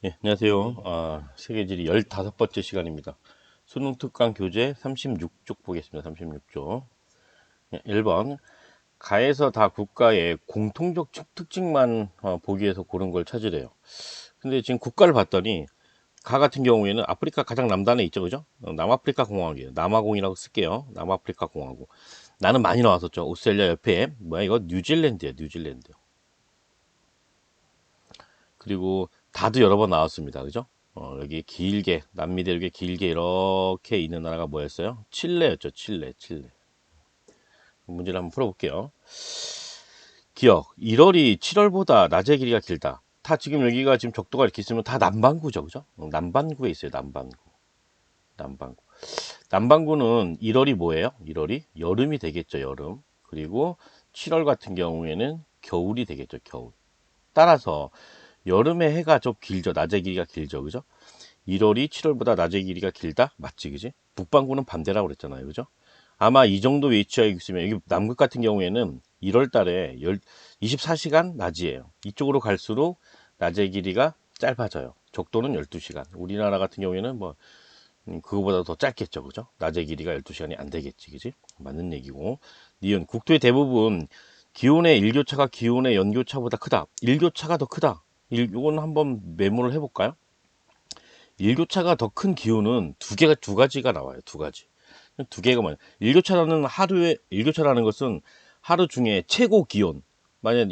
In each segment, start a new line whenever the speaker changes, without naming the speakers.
예, 안녕하세요. 세계지리 15번째 시간입니다. 수능 특강 교재 36쪽 보겠습니다. 36쪽. 1번. 가에서 다 국가의 공통적 특징만 보기 위해서 고른 걸 찾으래요. 근데 지금 국가를 봤더니 가 같은 경우에는 아프리카 가장 남단에 있죠, 그죠? 남아프리카 공화국이에요. 남아공이라고 쓸게요. 남아프리카 공화국. 나는 많이 나왔었죠. 오스트레일리아 옆에 뭐야 이거 뉴질랜드예요, 뉴질랜드. 그리고 다도 여러 번 나왔습니다. 그죠? 여기 길게 남미 대륙에 길게 이렇게 있는 나라가 뭐였어요? 칠레였죠. 칠레, 칠레. 문제를 한번 풀어볼게요. 기억. 1월이 7월보다 낮의 길이가 길다. 다 지금 여기가 지금 적도가 이렇게 있으면 다 남반구죠. 그죠? 남반구에 있어요. 남반구. 남반구. 남반구는 1월이 뭐예요? 1월이 여름이 되겠죠. 여름. 그리고 7월 같은 경우에는 겨울이 되겠죠. 겨울. 따라서 여름에 해가 좀 길죠. 낮의 길이가 길죠. 그죠? 1월이 7월보다 낮의 길이가 길다? 맞지, 그지? 북반구는 반대라고 그랬잖아요. 그죠? 아마 이 정도 위치에 있으면, 여기 남극 같은 경우에는 1월 달에 24시간 낮이에요. 이쪽으로 갈수록 낮의 길이가 짧아져요. 적도는 12시간. 우리나라 같은 경우에는 뭐, 그거보다 더 짧겠죠. 그죠? 낮의 길이가 12시간이 안 되겠지. 그지? 맞는 얘기고. 니은, 국토의 대부분 기온의 일교차가 기온의 연교차보다 크다. 일교차가 더 크다. 이건 한번 메모를 해볼까요? 일교차가 더 큰 기후는 두 가지가 나와요. 두 가지. 두 개가 뭐냐. 일교차라는 것은 하루 중에 최고 기온. 만약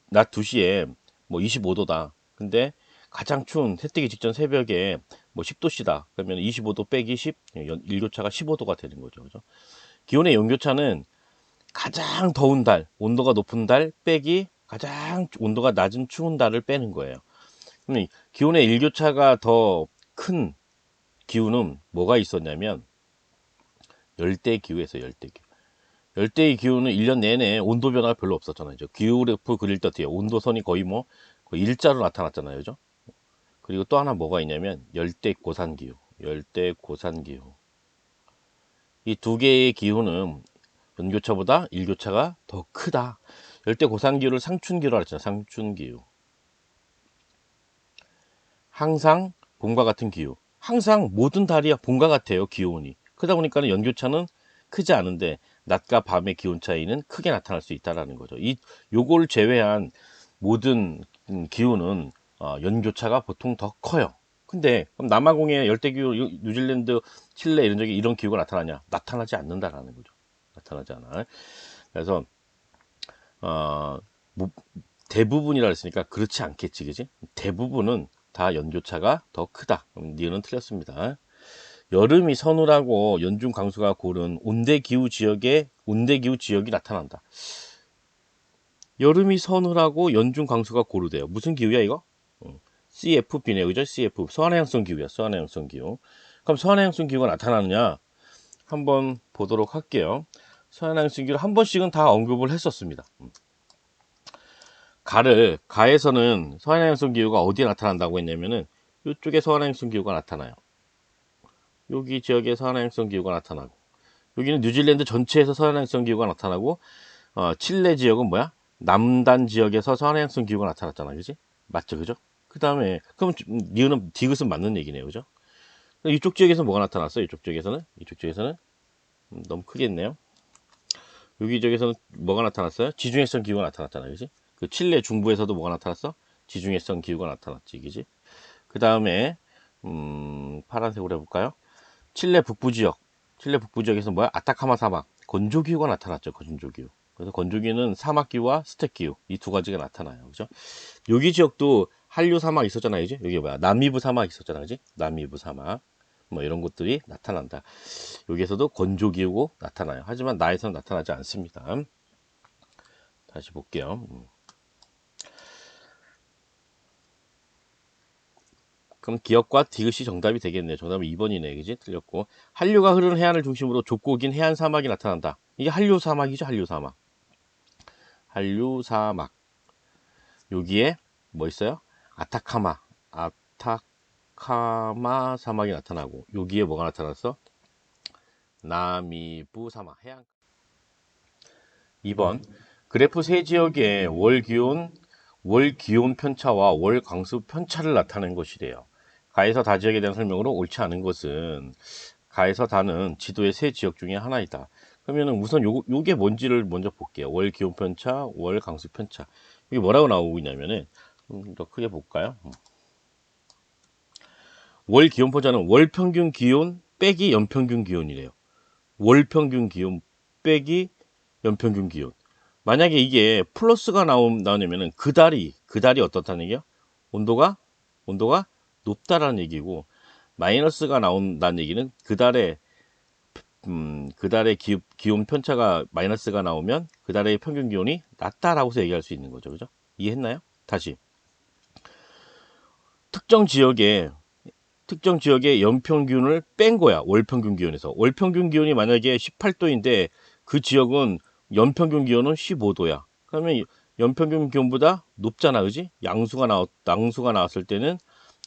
낮 2시에 뭐 25도다. 근데 가장 추운 해 뜨기 직전 새벽에 뭐 10도씨다. 그러면 25도 빼기 10, 일교차가 15도가 되는 거죠. 그죠? 기온의 연교차는 가장 더운 달, 온도가 높은 달 빼기 가장 온도가 낮은 추운 달을 빼는 거예요. 기온의 일교차가 더 큰 기후는 뭐가 있었냐면 열대 기후에서 열대기후. 열대의 기후는 1년 내내 온도 변화가 별로 없었잖아요. 기후 그래프 그릴 때 어때요? 온도선이 거의 뭐 거의 일자로 나타났잖아요. 그죠? 그리고 또 하나 뭐가 있냐면 열대고산기후. 열대고산기후. 이 두 개의 기후는 연교차보다 일교차가 더 크다. 열대고산기후를 상춘기후라고 했잖아요. 상춘기후. 항상 봄과 같은 기후. 항상 모든 달이 봄과 같아요. 기온이. 그러다 보니까 연교차는 크지 않은데 낮과 밤의 기온 차이는 크게 나타날 수 있다는 거죠. 요걸 제외한 모든 기후는 연교차가 보통 더 커요. 근데 그럼 남아공의 열대기후, 뉴질랜드, 칠레 이런 적이 이런 기후가 나타나냐? 나타나지 않는다라는 거죠. 나타나지 않아. 그래서 어, 뭐, 대부분이라 했으니까 그렇지 않겠지, 그지? 대부분은 다 연교차가 더 크다. 니은은 틀렸습니다. 여름이 서늘하고 연중 강수가 고른 온대기후 지역이 나타난다. 여름이 서늘하고 연중 강수가 고르대요. 무슨 기후야 이거? CFB네요, 그죠? CF 서한해양성 기후야. 서한해양성 기후. 그럼 서한해양성 기후가 나타나느냐? 한번 보도록 할게요. 서한해양성 기후를 한 번씩은 다 언급을 했었습니다. 가에서는 서한해양성 기후가 어디에 나타난다고 했냐면은 이쪽에 서한해양성 기후가 나타나요. 여기 지역에 서한해양성 기후가 나타나고, 여기는 뉴질랜드 전체에서 서한해양성 기후가 나타나고, 칠레 지역은 뭐야? 남단 지역에서 서한해양성 기후가 나타났잖아, 그지? 맞죠, 그죠? 그 다음에 그럼 니은은 디귿은 맞는 얘기네요, 그죠? 이쪽 지역에서 뭐가 나타났어? 이쪽 지역에서는 너무 크겠네요. 여기 지역에서는 뭐가 나타났어요? 지중해성 기후가 나타났잖아, 그지? 그 칠레 중부에서도 뭐가 나타났어? 지중해성 기후가 나타났지, 그지? 그 다음에 파란색으로 해볼까요? 칠레 북부 지역. 칠레 북부 지역에서 뭐야? 아타카마 사막. 건조기후가 나타났죠. 건조기후. 그래서 건조기는 사막기후와 스택기후 이 두 가지가 나타나요. 그죠? 여기 지역도 한류 사막 있었잖아요. 그지? 여기 뭐야? 남미부 사막 있었잖아. 그지? 남미부 사막. 뭐 이런 것들이 나타난다. 여기에서도 건조기후고 나타나요. 하지만 나에서는 나타나지 않습니다. 다시 볼게요. 그럼 기역과 디귿이 정답이 되겠네요. 정답은 2번이네. 그지? 틀렸고. 한류가 흐르는 해안을 중심으로 좁고 긴 해안 사막이 나타난다. 이게 한류 사막이죠. 한류 사막. 한류 사막. 여기에 뭐 있어요? 아타카마. 아타카마 사막이 나타나고, 여기에 뭐가 나타났어? 나미부 사막. 해안. 2번. 그래프 세 지역의 월 기온 월 기온 편차와 월 강수 편차를 나타낸 것이래요. 가에서 다 지역에 대한 설명으로 옳지 않은 것은 가에서 다는 지도의 세 지역 중에 하나이다. 그러면은 우선 요게 뭔지를 먼저 볼게요. 월 기온 편차, 월 강수 편차. 이게 뭐라고 나오고 있냐면은 더 크게 볼까요? 월 기온 편차는 월 평균 기온 빼기 연평균 기온이래요. 월 평균 기온 빼기 연평균 기온. 만약에 이게 플러스가 나오냐면은 그 달이 어떻다는 얘기야? 온도가 높다라는 얘기고, 마이너스가 나온다는 얘기는 그 달의 기온 편차가 마이너스가 나오면 그 달의 평균 기온이 낮다라고서 얘기할 수 있는 거죠. 그죠? 이해했나요? 다시. 특정 지역의 연평균을 뺀 거야. 월평균 기온에서. 월평균 기온이 만약에 18도인데 그 지역은 연평균 기온은 15도야. 그러면 연평균 기온보다 높잖아. 그지? 양수가 나왔을 때는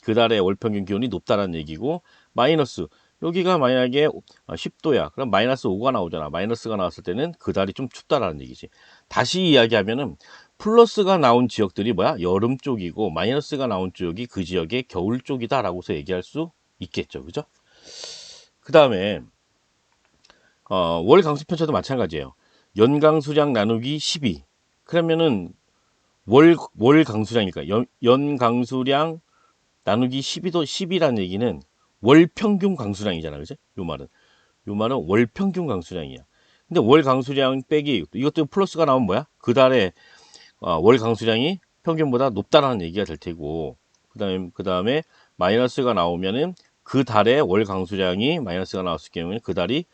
그 달의 월평균 기온이 높다라는 얘기고, 마이너스. 여기가 만약에 10도야. 그럼 마이너스 5가 나오잖아. 마이너스가 나왔을 때는 그 달이 좀 춥다라는 얘기지. 다시 이야기하면은 플러스가 나온 지역들이 뭐야? 여름 쪽이고, 마이너스가 나온 지역이 그 지역의 겨울 쪽이다라고서 얘기할 수 있겠죠. 그죠? 그 다음에 월 강수 편차도 마찬가지예요. 연강수량 나누기 12. 그러면은 월 강수량이니까 연강수량 나누기 10이라는 얘기는 월 평균 강수량이잖아. 그죠? 요 말은 월 평균 강수량이야. 근데 월 강수량 빼기 이것도 플러스가 나오면 뭐야? 그 달에 월 강수량이 평균보다 높다라는 얘기가 될 테고, 그 다음에 마이너스가 나오면은 그 달에 월 강수량이 마이너스가 나왔을 경우에는 그 달이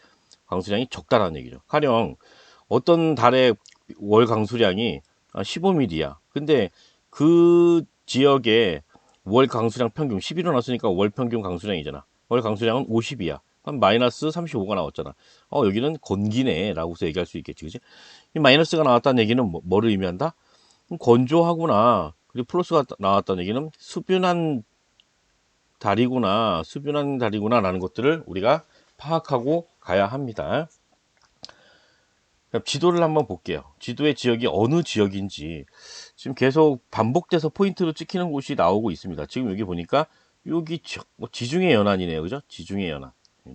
강수량이 적다라는 얘기죠. 가령 어떤 달에 월 강수량이 15mm야. 근데 그 지역에 월 강수량 평균 11로 나왔으니까 월 평균 강수량이잖아. 월 강수량은 50이야. 그럼 마이너스 35가 나왔잖아. 여기는 건기네 라고서 얘기할 수 있겠지. 그지? 이 마이너스가 나왔다는 얘기는 뭐를 의미한다? 건조하구나. 그리고 플러스가 나왔다는 얘기는 수변한 달이구나 라는 것들을 우리가 파악하고 가야 합니다. 지도를 한번 볼게요. 지도의 지역이 어느 지역인지 지금 계속 반복돼서 포인트로 찍히는 곳이 나오고 있습니다. 지금 여기 보니까 여기 지중해 연안이네요. 그죠? 지중해 연안.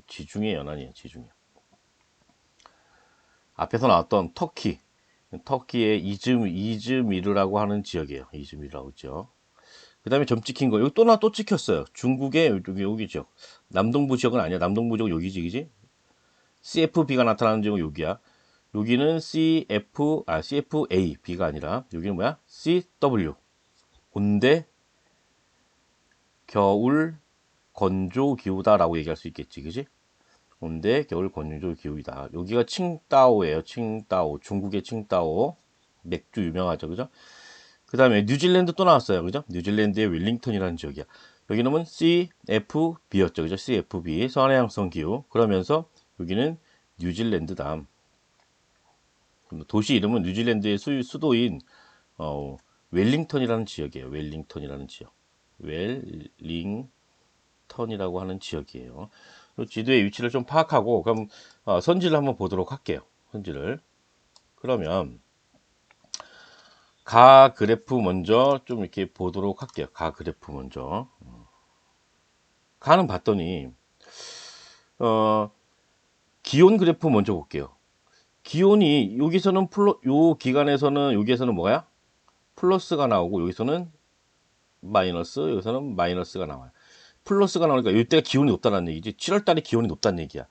지중해 연안이에요. 지중해. 앞에서 나왔던 터키의 이즈미르라고 하는 지역이에요. 이즈미르라고 있죠. 그 다음에 점 찍힌 거, 여기 또 찍혔어요. 중국의 여기 지역. 남동부 지역은 아니야. 남동부 지역 여기지, 그지? CFB가 나타나는 지역은 여기야. 여기는 CFA, B가 아니라, 여기는 뭐야? CW. 온대, 겨울, 건조 기후다라고 얘기할 수 있겠지, 그지? 온대, 겨울, 건조 기후이다. 여기가 칭다오예요, 칭다오. 중국의 칭다오. 맥주 유명하죠, 그죠? 그 다음에 뉴질랜드 또 나왔어요. 그죠? 뉴질랜드의 웰링턴이라는 지역이야. 여기는 CFB였죠. 그죠? CFB. 서해양성 기후. 그러면서 여기는 뉴질랜드다. 도시 이름은 뉴질랜드의 수도인 웰링턴이라는 지역이에요. 웰링턴이라는 지역. 웰링턴이라고 하는 지역이에요. 지도의 위치를 좀 파악하고 그럼 선지를 한번 보도록 할게요. 선지를. 그러면 가 그래프 먼저 좀 이렇게 보도록 할게요. 가 그래프 먼저. 가는 봤더니 기온 그래프 먼저 볼게요. 기온이 여기서는 요 기간에서는 여기에서는 뭐야? 플러스가 나오고 여기서는 여기서는 마이너스가 나와요. 플러스가 나오니까 이때가 기온이 높다는 얘기지. 7월 달에 기온이 높다는 얘기야.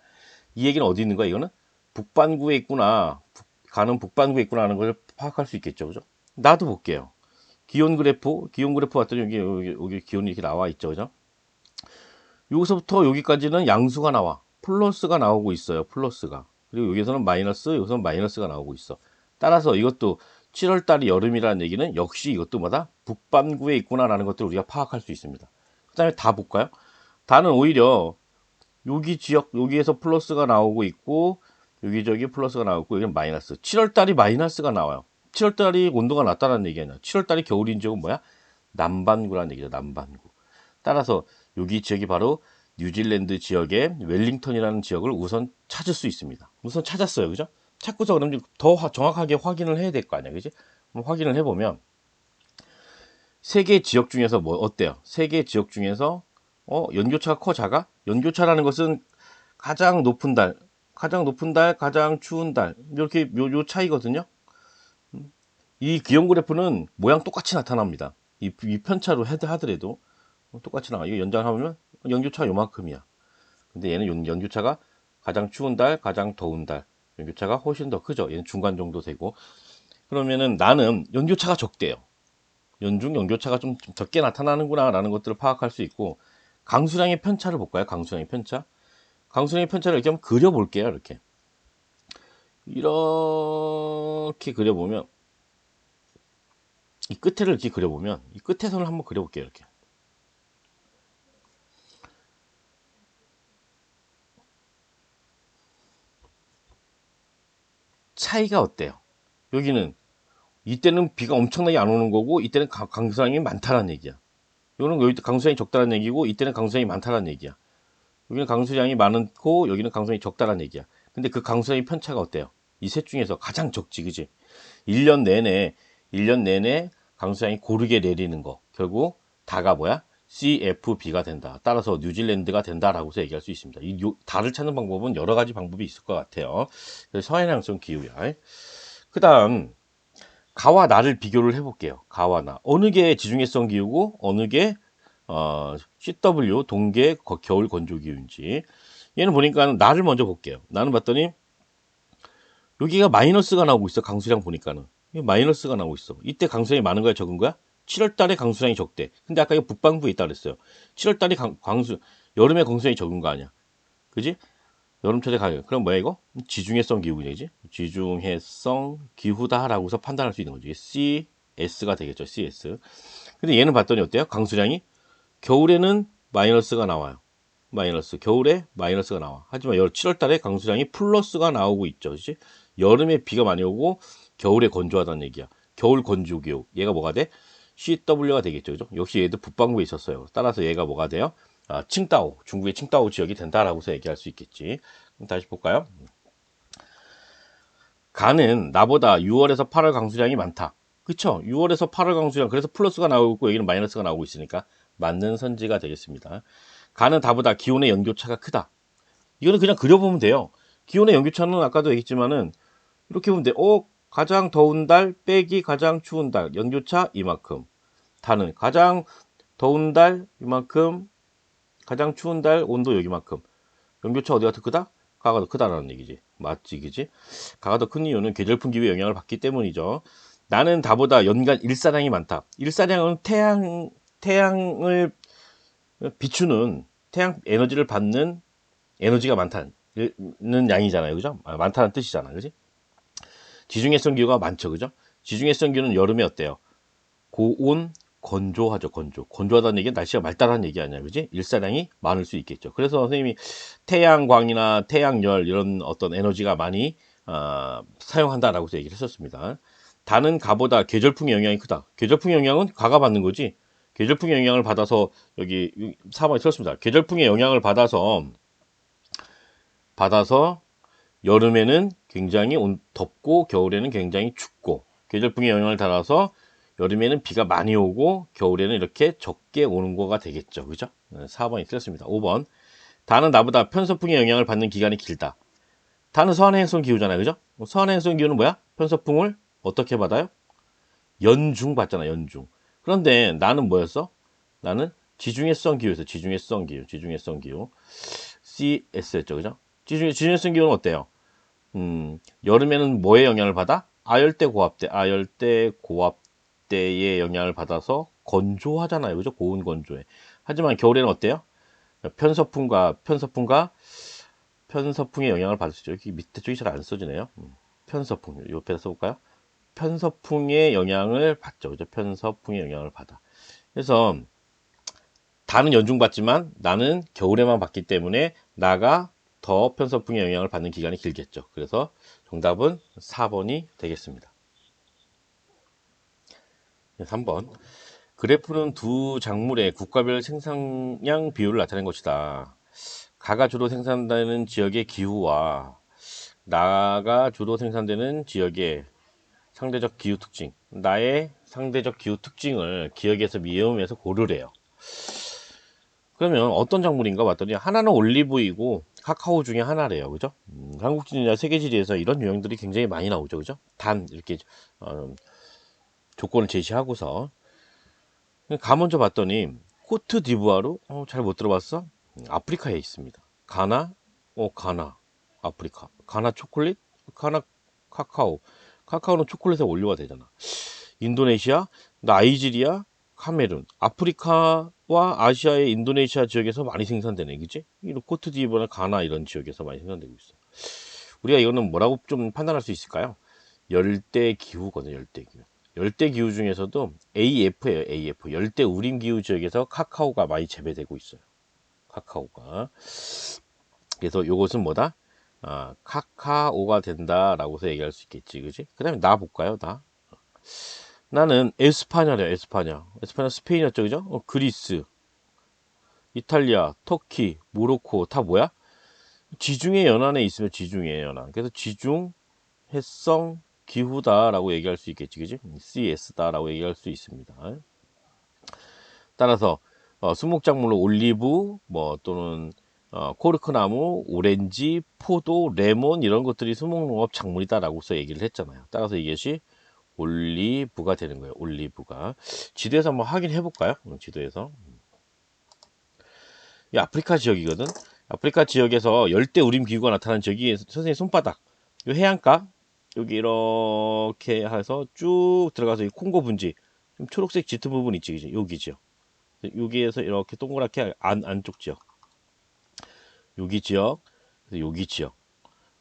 이 얘기는 어디 있는 거야? 이거는 북반구에 있구나. 가는 북반구에 있구나 하는 걸 파악할 수 있겠죠. 그죠? 나도 볼게요. 기온 그래프 봤더니 여기 기온이 이렇게 나와 있죠. 그죠? 여기서부터 여기까지는 양수가 나와. 플러스가 나오고 있어요. 플러스가. 그리고 여기서는 여기서는 마이너스가 나오고 있어. 따라서 이것도 7월 달이 여름이라는 얘기는 역시 이것도 뭐다? 북반구에 있구나라는 것들을 우리가 파악할 수 있습니다. 그 다음에 다 볼까요? 다는 오히려 여기 지역, 여기에서 플러스가 나오고 있고, 여기저기 플러스가 나오고, 여기는 마이너스. 7월 달이 마이너스가 나와요. 7월 달이 온도가 낮다는 얘기 아니야. 7월 달이 겨울인 지역은 뭐야? 남반구라는 얘기죠. 남반구. 따라서 여기 지역이 바로 뉴질랜드 지역의 웰링턴이라는 지역을 우선 찾을 수 있습니다. 우선 찾았어요. 그죠? 찾고서 그럼 더 정확하게 확인을 해야 될 거 아니야. 그지? 확인을 해보면 세 개 지역 중에서 뭐 어때요? 세 개 지역 중에서 연교차가 커 작아? 연교차라는 것은 가장 높은 달, 가장 추운 달 이렇게 요 차이거든요. 이 기온 그래프는 모양 똑같이 나타납니다. 이 편차로 하더라도 똑같이 나와. 이거 연장하면 연교차가 요만큼이야. 근데 얘는 연교차가 가장 추운 달, 가장 더운 달. 연교차가 훨씬 더 크죠. 얘는 중간 정도 되고. 그러면은 나는 연교차가 적대요. 연교차가 좀 적게 나타나는구나 라는 것들을 파악할 수 있고, 강수량의 편차를 볼까요? 강수량의 편차. 강수량의 편차를 이렇게 한번 그려볼게요. 이렇게 그려보면, 이 끝에를 이렇게 그려보면, 이 끝에선을 한번 그려볼게요. 이렇게. 차이가 어때요? 여기는 이때는 비가 엄청나게 안 오는 거고, 이때는 강수량이 많다는 얘기야. 이거는 여기 강수량이 적다는 얘기고, 이때는 강수량이 많다는 얘기야. 여기는 강수량이 많고, 여기는 강수량이 적다는 얘기야. 근데 그 강수량의 편차가 어때요? 이 셋 중에서 가장 적지, 그지? 1년 내내, 1년 내내 강수량이 고르게 내리는 거. 결국 다가 뭐야? CFB가 된다. 따라서 뉴질랜드가 된다라고 해서 얘기할 수 있습니다. 다를 찾는 방법은 여러 가지 방법이 있을 것 같아요. 그래서 서해상성 기후야. 그 다음, 가와 나를 비교를 해볼게요. 가와 나. 어느 게 지중해성 기후고, 어느 게 CW, 동계 겨울 건조 기후인지. 얘는 보니까 나를 먼저 볼게요. 나는 봤더니, 여기가 마이너스가 나오고 있어. 강수량 보니까는. 마이너스가 나오고 있어. 이때 강수량이 많은 거야, 적은 거야? 7월 달에 강수량이 적대. 근데 아까 이거 북반구에 있다 그랬어요. 7월 달에 여름에 강수량이 적은 거 아니야. 그지? 여름철에 가격. 그럼 뭐야 이거? 지중해성 기후지. 지중해성 기후다라고서 판단할 수 있는 거지. CS가 되겠죠. CS. 근데 얘는 봤더니 어때요? 강수량이 겨울에는 마이너스가 나와요. 마이너스. 겨울에 마이너스가 나와. 하지만 7월 달에 강수량이 플러스가 나오고 있죠. 그렇지? 여름에 비가 많이 오고 겨울에 건조하다는 얘기야. 겨울 건조 기후. 얘가 뭐가 돼? CW가 되겠죠. 그죠? 역시 얘도 북반구에 있었어요. 따라서 얘가 뭐가 돼요? 칭다오. 중국의 칭다오 지역이 된다라고 해서 얘기할 수 있겠지. 그럼 다시 볼까요? 가는 나보다 6월에서 8월 강수량이 많다. 그쵸? 6월에서 8월 강수량. 그래서 플러스가 나오고 있고 여기는 마이너스가 나오고 있으니까 맞는 선지가 되겠습니다. 가는 다보다 기온의 연교차가 크다. 이거는 그냥 그려보면 돼요. 기온의 연교차는 아까도 얘기했지만은 이렇게 보면 돼. 가장 더운 달 빼기 가장 추운 달. 연교차 이만큼. 다는 가장 더운 달 이만큼, 가장 추운 달 온도 여기만큼. 연교차 어디가 더 크다? 가가 더 크다라는 얘기지. 맞지, 그지? 가가 더 큰 이유는 계절풍 기후의 영향을 받기 때문이죠. 나는 다보다 연간 일사량이 많다. 일사량은 태양을 비추는, 태양 에너지를 받는 에너지가 많다는 양이잖아요. 그죠? 많다는 뜻이잖아. 그지? 지중해성 기후가 많죠. 그죠? 지중해성 기후는 여름에 어때요? 고온, 건조하죠. 건조하다는 얘기는 날씨가 맑다는 얘기 아니야. 그지? 일사량이 많을 수 있겠죠. 그래서 선생님이 태양광이나 태양열 이런 어떤 에너지가 많이 사용한다라고 얘기를 했었습니다. 다는 가보다 계절풍의 영향이 크다. 계절풍의 영향은 가가 받는 거지. 계절풍의 영향을 받아서 여기 4번에 썼습니다. 계절풍의 영향을 받아서 여름에는 굉장히 덥고 겨울에는 굉장히 춥고, 계절풍의 영향을 받아서 여름에는 비가 많이 오고 겨울에는 이렇게 적게 오는 거가 되겠죠. 그죠? 4번이 틀렸습니다. 5번. 다는 나보다 편서풍의 영향을 받는 기간이 길다. 다는 서한행성 기후잖아요. 그죠? 서한행성 기후는 뭐야? 편서풍을 어떻게 받아요? 연중 받잖아. 연중. 그런데 나는 뭐였어? 나는 지중해성 기후에서 지중해성 기후. CS였죠. 그죠? 지중해성 기후는 어때요? 여름에는 뭐의 영향을 받아? 아열대 고압대의 영향을 받아서 건조하잖아요. 그죠? 고온 건조해. 하지만 겨울에는 어때요? 편서풍의 영향을 받을 수 있죠. 여기 밑에 쪽이 잘 안 써지네요. 편서풍. 옆에다 써볼까요? 편서풍의 영향을 받죠. 그죠? 편서풍의 영향을 받아. 그래서 다는 연중 받지만 나는 겨울에만 받기 때문에 나가 더 편서풍의 영향을 받는 기간이 길겠죠. 그래서 정답은 4번이 되겠습니다. 3번. 그래프는 두 작물의 국가별 생산량 비율을 나타낸 것이다. 가가 주로 생산되는 지역의 기후와 나가 주로 생산되는 지역의 상대적 기후 특징. 나의 상대적 기후 특징을 기억에서 외우면서 고르래요. 그러면 어떤 작물인가 봤더니 하나는 올리브이고 카카오 중에 하나래요. 그죠? 한국지리나 세계지리에서 이런 유형들이 굉장히 많이 나오죠. 그죠? 단 이렇게 조건을 제시하고서 가 먼저 봤더니 코트디부아르 잘 못 들어봤어? 아프리카에 있습니다. 가나? 가나. 아프리카. 가나 초콜릿? 가나 카카오. 카카오는 초콜릿에 원료가 되잖아. 인도네시아, 나이지리아, 카메룬. 아프리카와 아시아의 인도네시아 지역에서 많이 생산되네. 그지? 이런 코트디부아르, 가나 이런 지역에서 많이 생산되고 있어. 우리가 이거는 뭐라고 좀 판단할 수 있을까요? 열대 기후거든요. 열대 기후. 열대 기후 중에서도 AF예요. AF. 열대 우림 기후 지역에서 카카오가 많이 재배되고 있어요. 카카오가. 그래서 이것은 뭐다? 카카오가 된다라고서 얘기할 수 있겠지. 그지? 그 다음에 나 볼까요? 나는 에스파냐래요. 에스파냐. 에스파냐 스페인이었죠. 그죠? 그리스, 이탈리아, 터키, 모로코 다 뭐야? 지중해 연안에 있으면 지중해 연안. 그래서 지중, 해성, 기후다라고 얘기할 수 있겠지. 그지? CS다라고 얘기할 수 있습니다. 따라서 수목작물로 올리브 뭐 또는 코르크나무, 오렌지, 포도, 레몬 이런 것들이 수목농업 작물이다라고서 얘기를 했잖아요. 따라서 이것이 올리브가 되는 거예요. 올리브가. 지도에서 한번 확인해 볼까요? 지도에서. 이 아프리카 지역이거든. 아프리카 지역에서 열대 우림 기후가 나타난 지역이 선생님 손바닥. 이 해안가 여기 이렇게 해서 쭉 들어가서 이 콩고 분지 좀 초록색 짙은 부분 있지, 그지? 여기죠. 여기에서 이렇게 동그랗게 안쪽 지역, 여기 지역, 여기 지역.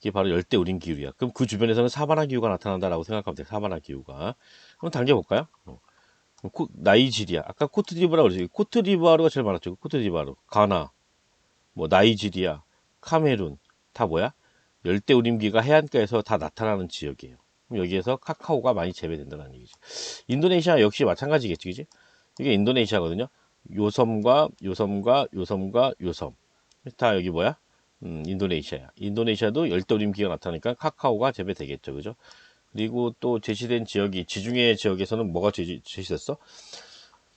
이게 바로 열대 우림 기후야. 그럼 그 주변에서는 사바나 기후가 나타난다라고 생각하면 돼. 사바나 기후가. 그럼 단계 볼까요? 나이지리아. 아까 코트디부아르라고 그랬죠. 코트디부아르가 제일 많았죠. 코트디부아르, 가나, 뭐 나이지리아, 카메룬 다 뭐야? 열대 우림기가 해안가에서 다 나타나는 지역이에요. 여기에서 카카오가 많이 재배된다는 얘기죠. 인도네시아 역시 마찬가지겠지, 그지? 이게 인도네시아거든요. 요섬과 요섬과 요섬과 요섬 다 여기 뭐야? 인도네시아야. 인도네시아도 열대우림기가 나타나니까 카카오가 재배되겠죠, 그죠? 그리고 또 제시된 지역이 지중해 지역에서는 뭐가 제시됐어?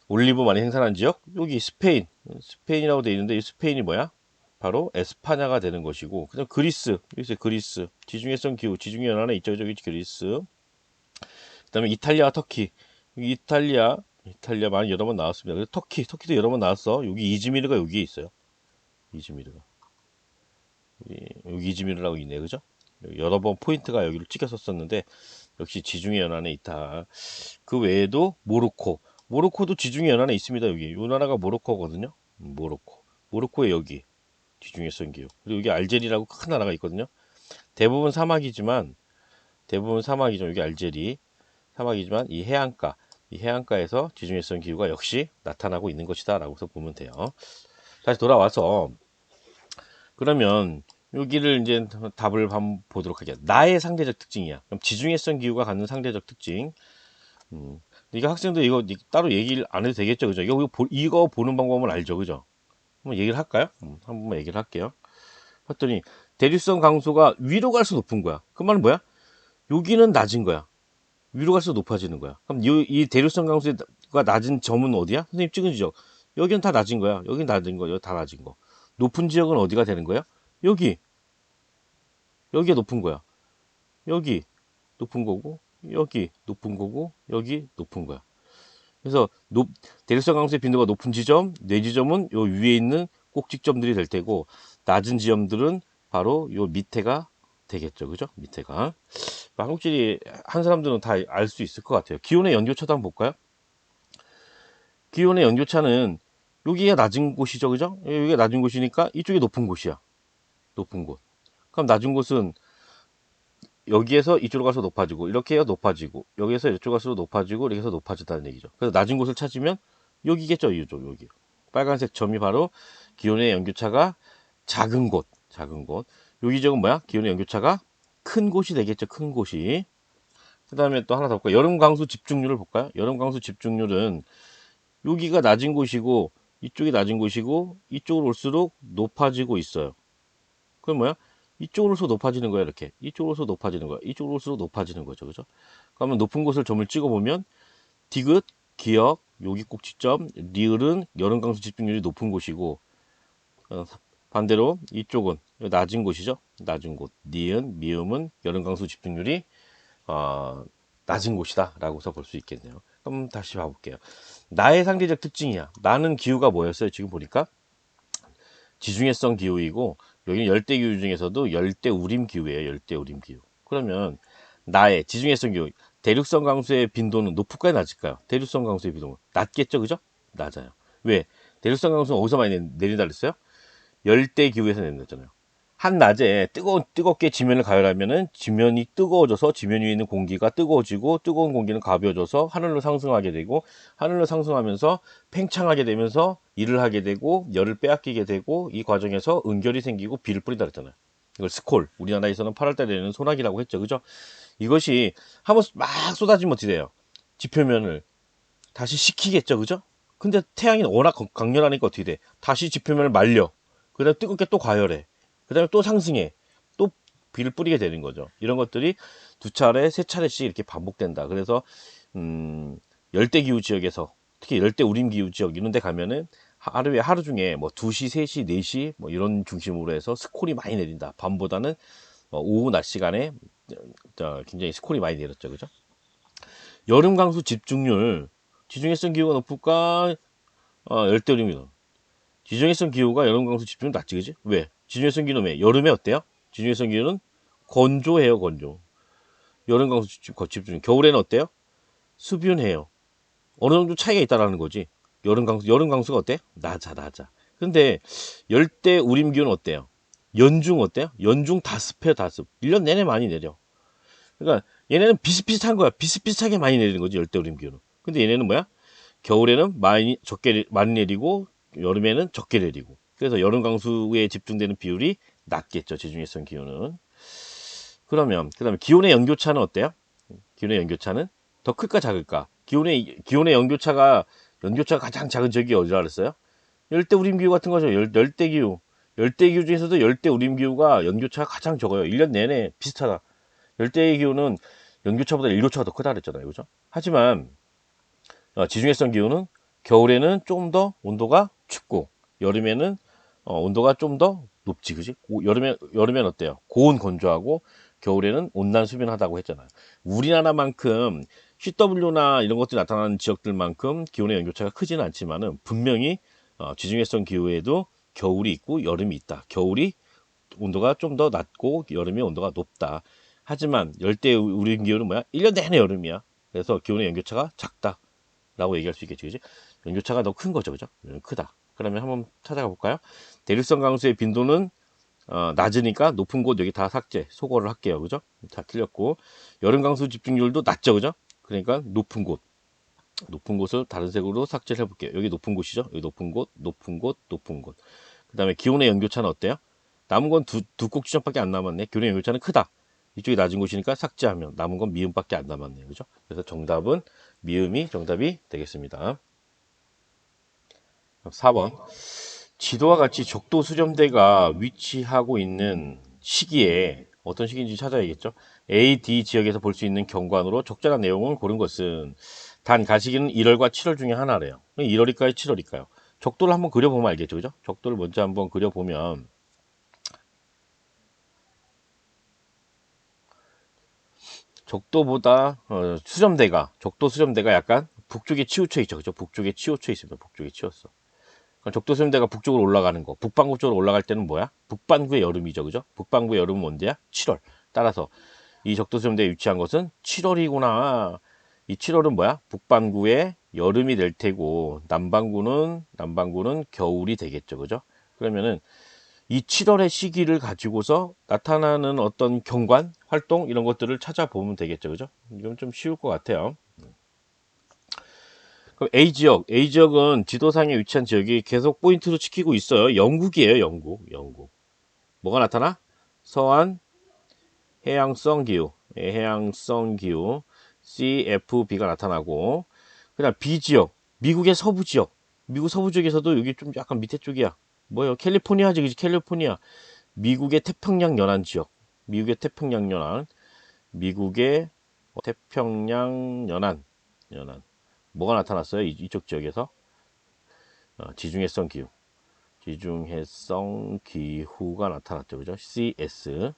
올리브 많이 생산한 지역? 여기 스페인, 스페인이라고 되어 있는데 이 스페인이 뭐야? 바로 에스파냐가 되는 것이고, 그다음 그리스, 그리스 지중해성 기후, 지중해 연안에 있죠, 저기 그리스. 그다음에 이탈리아, 터키, 이탈리아 많이 여러 번 나왔습니다. 그래서 터키도 여러 번 나왔어. 여기 이즈미르가 여기에 있어요. 이즈미르가 여기 이즈미르라고 있네, 그죠? 여러 번 포인트가 여기를 찍혔었는데 역시 지중해 연안에 있다. 그 외에도 모로코도 지중해 연안에 있습니다. 여기 이 나라가 모로코거든요. 모로코에 여기 지중해성 기후. 그리고 여기 알제리라고 큰 나라가 있거든요. 대부분 사막이지만 여기 알제리 사막이지만 이 해안가에서 지중해성 기후가 역시 나타나고 있는 것이다라고서 보면 돼요. 다시 돌아와서 그러면 여기를 이제 답을 한번 보도록 하겠습니다. 나의 상대적 특징이야. 그럼 지중해성 기후가 갖는 상대적 특징. 이게 학생들 이거 따로 얘기를 안 해도 되겠죠, 그죠? 이거 보는 방법은 알죠, 그죠? 한번 얘기를 할까요? 한 번만 얘기를 할게요. 봤더니 대륙성 강수가 위로 갈수록 높은 거야. 그 말은 뭐야? 여기는 낮은 거야. 위로 갈수록 높아지는 거야. 그럼 이 대륙성 강수가 낮은 점은 어디야? 선생님 찍은 지역. 여기는 다 낮은 거야. 여기는 낮은 거, 여기 다 낮은 거. 높은 지역은 어디가 되는 거야? 여기가 높은 거야. 여기 높은 거고, 여기 높은 거고, 여기 높은 거야. 그래서 대륙성 강수의 빈도가 높은 지점, 네 지점은 요 위에 있는 꼭지점들이 될 테고, 낮은 지점들은 바로 요 밑에가 되겠죠, 그죠? 밑에가. 한국지리 한 사람들은 다 알 수 있을 것 같아요. 기온의 연교차도 한번 볼까요? 기온의 연교차는 여기가 낮은 곳이죠, 그죠? 여기가 낮은 곳이니까 이쪽이 높은 곳이야. 높은 곳. 그럼 낮은 곳은 여기에서 이쪽으로 가서 높아지고, 이렇게 해서 높아지고, 여기에서 이쪽으로 가서 높아지고, 이렇게 해서 높아진다는 얘기죠. 그래서 낮은 곳을 찾으면 여기겠죠, 여기. 빨간색 점이 바로 기온의 연교차가 작은 곳. 여기 지역은 뭐야? 기온의 연교차가 큰 곳이 되겠죠, 큰 곳이. 그 다음에 또 하나 더 볼까요? 여름 강수 집중률을 볼까요? 여름 강수 집중률은 여기가 낮은 곳이고, 이쪽이 낮은 곳이고, 이쪽으로 올수록 높아지고 있어요. 그럼 뭐야? 이쪽으로서 높아지는 거야, 이렇게. 이쪽으로서 높아지는 거야. 이쪽으로 올수록 높아지는 거죠, 그죠? 그러면 높은 곳을 점을 찍어보면 디귿, 기역, 여기 꼭지점, 리을은 여름 강수 집중률이 높은 곳이고 반대로 이쪽은 낮은 곳이죠. 낮은 곳. 니은, 미음은 여름 강수 집중률이 낮은 곳이다 라고서 볼 수 있겠네요. 그럼 다시 봐볼게요. 나의 상대적 특징이야. 나는 기후가 뭐였어요? 지금 보니까 지중해성 기후이고 여기는 열대기후 중에서도 열대우림 기후예요. 열대우림 기후. 그러면 나의 지중해성 기후, 대륙성 강수의 빈도는 높을까요? 낮을까요? 대륙성 강수의 빈도는 낮겠죠? 그죠? 낮아요. 왜? 대륙성 강수는 어디서 많이 내린다 그랬어요? 열대기후에서 내린다잖아요. 한낮에 뜨겁게 지면을 가열하면은 지면이 뜨거워져서 지면 위에 있는 공기가 뜨거워지고 뜨거운 공기는 가벼워져서 하늘로 상승하게 되고 하늘로 상승하면서 팽창하게 되면서 일을 하게 되고 열을 빼앗기게 되고 이 과정에서 은결이 생기고 비를 뿌린다 그랬잖아요. 이걸 스콜, 우리나라에서는 8월달에 내리는 소나기라고 했죠. 그죠? 이것이 한번 막 쏟아지면 어떻게 돼요? 지표면을 다시 식히겠죠. 그죠? 근데 태양이 워낙 강렬하니까 어떻게 돼? 다시 지표면을 말려. 그 다음에 뜨겁게 또 가열해. 그 다음에 또 상승해. 또 비를 뿌리게 되는 거죠. 이런 것들이 두 차례, 세 차례씩 이렇게 반복된다. 그래서, 열대기후 지역에서, 특히 열대우림기후 지역 이런 데 가면은 하루 중에 뭐 2시, 3시, 4시 뭐 이런 중심으로 해서 스콜이 많이 내린다. 밤보다는 오후 낮 시간에 굉장히 스콜이 많이 내렸죠. 그죠? 여름 강수 집중률, 지중해성 기후가 높을까? 열대우림이 지중해성 기후가 여름 강수 집중률 낮지, 그지? 왜? 지중해성 기후는 왜? 여름에 어때요? 지중해성 기후는 건조해요, 건조. 여름 강수 집중률. 겨울에는 어때요? 수분해요. 어느 정도 차이가 있다라는 거지. 여름 강수가 어때? 낮아, 낮아. 근데 열대 우림 기후는 어때요? 연중 어때요? 연중 다습해요, 다습. 1년 내내 많이 내려. 그러니까 얘네는 비슷비슷한 거야. 비슷비슷하게 많이 내리는 거지, 열대 우림 기후는. 근데 얘네는 뭐야? 겨울에는 많이 내리고 여름에는 적게 내리고. 그래서 여름 강수에 집중되는 비율이 낮겠죠. 지중해성 기후는. 그러면 그다음에 기온의 연교차는 어때요? 기온의 연교차는 더 클까 작을까? 기온의 연교차가 가장 작은 지역이 어디라 그랬어요? 열대우림 기후 같은 거죠. 열대기후. 열대기후 중에서도 열대우림 기후가 연교차가 가장 적어요. 1년 내내 비슷하다. 열대기후는 연교차보다 일교차가 더 크다 그랬잖아요. 그죠? 하지만 지중해성 기후는 겨울에는 좀 더 온도가 춥고 여름에는 온도가 좀 더 높지, 그지? 여름엔 어때요? 고온 건조하고 겨울에는 온난 수변하다고 했잖아요. 우리나라만큼 CW나 이런 것들이 나타나는 지역들만큼 기온의 연교차가 크지는 않지만은 분명히 지중해성 기후에도 겨울이 있고 여름이 있다. 겨울이 온도가 좀 더 낮고 여름이 온도가 높다. 하지만 열대 우림 기후는 뭐야? 1년 내내 여름이야. 그래서 기온의 연교차가 작다. 라고 얘기할 수 있겠지, 그지? 연교차가 더 큰 거죠, 그죠? 크다. 그러면 한번 찾아가 볼까요? 대륙성 강수의 빈도는 낮으니까 높은 곳 여기 다 삭제, 소거를 할게요, 그죠? 다 틀렸고 여름 강수 집중률도 낮죠, 그죠? 그러니까 높은 곳을 다른 색으로 삭제를 해볼게요. 여기 높은 곳이죠? 여기 높은 곳, 높은 곳, 높은 곳. 그 다음에 기온의 연교차는 어때요? 남은 건 두 꼭지점밖에 안 남았네. 기온의 연교차는 크다. 이쪽이 낮은 곳이니까 삭제하면 남은 건 미음밖에 안 남았네요. 그죠? 그래서 정답은 미음이 정답이 되겠습니다. 4번. 지도와 같이 적도 수렴대가 위치하고 있는 시기에 어떤 시기인지 찾아야겠죠. A, D 지역에서 볼 수 있는 경관으로 적절한 내용을 고른 것은 단 가시기는 1월과 7월 중에 하나래요. 1월일까요? 7월일까요? 적도를 한번 그려보면 알겠죠. 그죠? 적도를 먼저 한번 그려보면 적도 수렴대가 약간 북쪽에 치우쳐 있죠. 그죠? 북쪽에 치우쳐 있습니다. 북쪽에 치웠어. 적도 수렴대가 북쪽으로 올라가는 거. 북반구 쪽으로 올라갈 때는 뭐야? 북반구의 여름이죠. 그죠? 북반구의 여름은 언제야? 7월. 따라서 이 적도 수렴대에 위치한 것은 7월이구나. 이 7월은 뭐야? 북반구의 여름이 될 테고 남반구는 겨울이 되겠죠. 그죠? 그러면은 이 7월의 시기를 가지고서 나타나는 어떤 경관, 활동 이런 것들을 찾아보면 되겠죠. 그죠? 이건 좀 쉬울 것 같아요. 그럼 A지역은 지도상에 위치한 지역이 계속 포인트로 지키고 있어요. 영국이에요, 영국. 뭐가 나타나? 서한 해양성 기후, 해양성 기후, CFB가 나타나고, 그 다음 B지역, 미국의 서부 지역, 미국 서부 지역에서도 여기 좀 약간 밑에 쪽이야. 뭐예요? 캘리포니아지, 그지? 캘리포니아. 미국의 태평양 연안 지역, 미국의 태평양 연안, 미국의 태평양 연안. 뭐가 나타났어요? 이쪽 지역에서 지중해성 기후. 지중해성 기후가 나타났죠. 그죠? CS.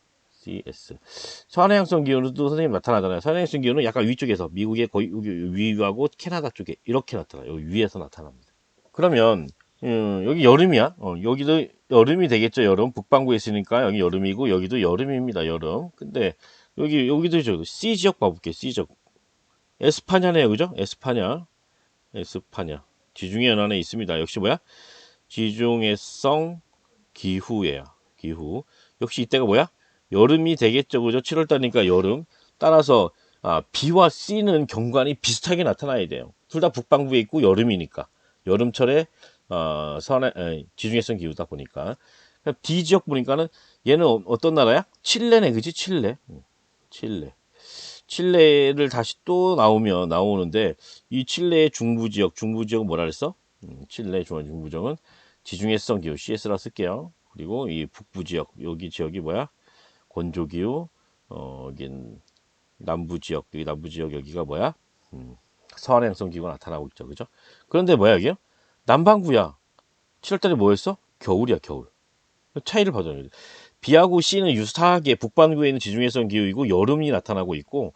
서해안성 기후도 선생님 나타나잖아요. 서해안성 기후는 약간 위쪽에서 미국의 거의 위하고 캐나다 쪽에 이렇게 나타나요. 여기 위에서 나타납니다. 그러면 여기 여름이야. 여기도 여름이 되겠죠. 여름 북반구에 있으니까 여기 여름이고 여기도 여름입니다. 여름. 근데 여기도 저 C 지역 봐볼게요. C 지역. 에스파냐네요. 그죠? 에스파냐. 지중해 연안에 있습니다. 역시 뭐야? 지중해성 기후예요. 기후. 역시 이때가 뭐야? 여름이 되겠죠. 그죠? 7월달이니까 여름. 따라서 B와 C는 경관이 비슷하게 나타나야 돼요. 둘 다 북반구에 있고 여름이니까. 여름철에 지중해성 기후다 보니까. D 지역 보니까는 얘는 어떤 나라야? 칠레네. 그지? 칠레를 다시 또 나오는데 이 칠레의 중부지역은 뭐라 그랬어? 칠레 중부지역은 지중해성 기후 CS라 쓸게요. 그리고 이 북부지역 여기 지역이 뭐야? 건조기후. 여긴 남부지역 여기가 뭐야? 서해안성 기후가 나타나고 있죠. 그죠? 그런데 뭐야 이게? 남반구야. 7월달에 뭐였어? 겨울이야 겨울. 차이를 봐줘야 돼. B하고 C는 유사하게 북반구에 있는 지중해성 기후이고 여름이 나타나고 있고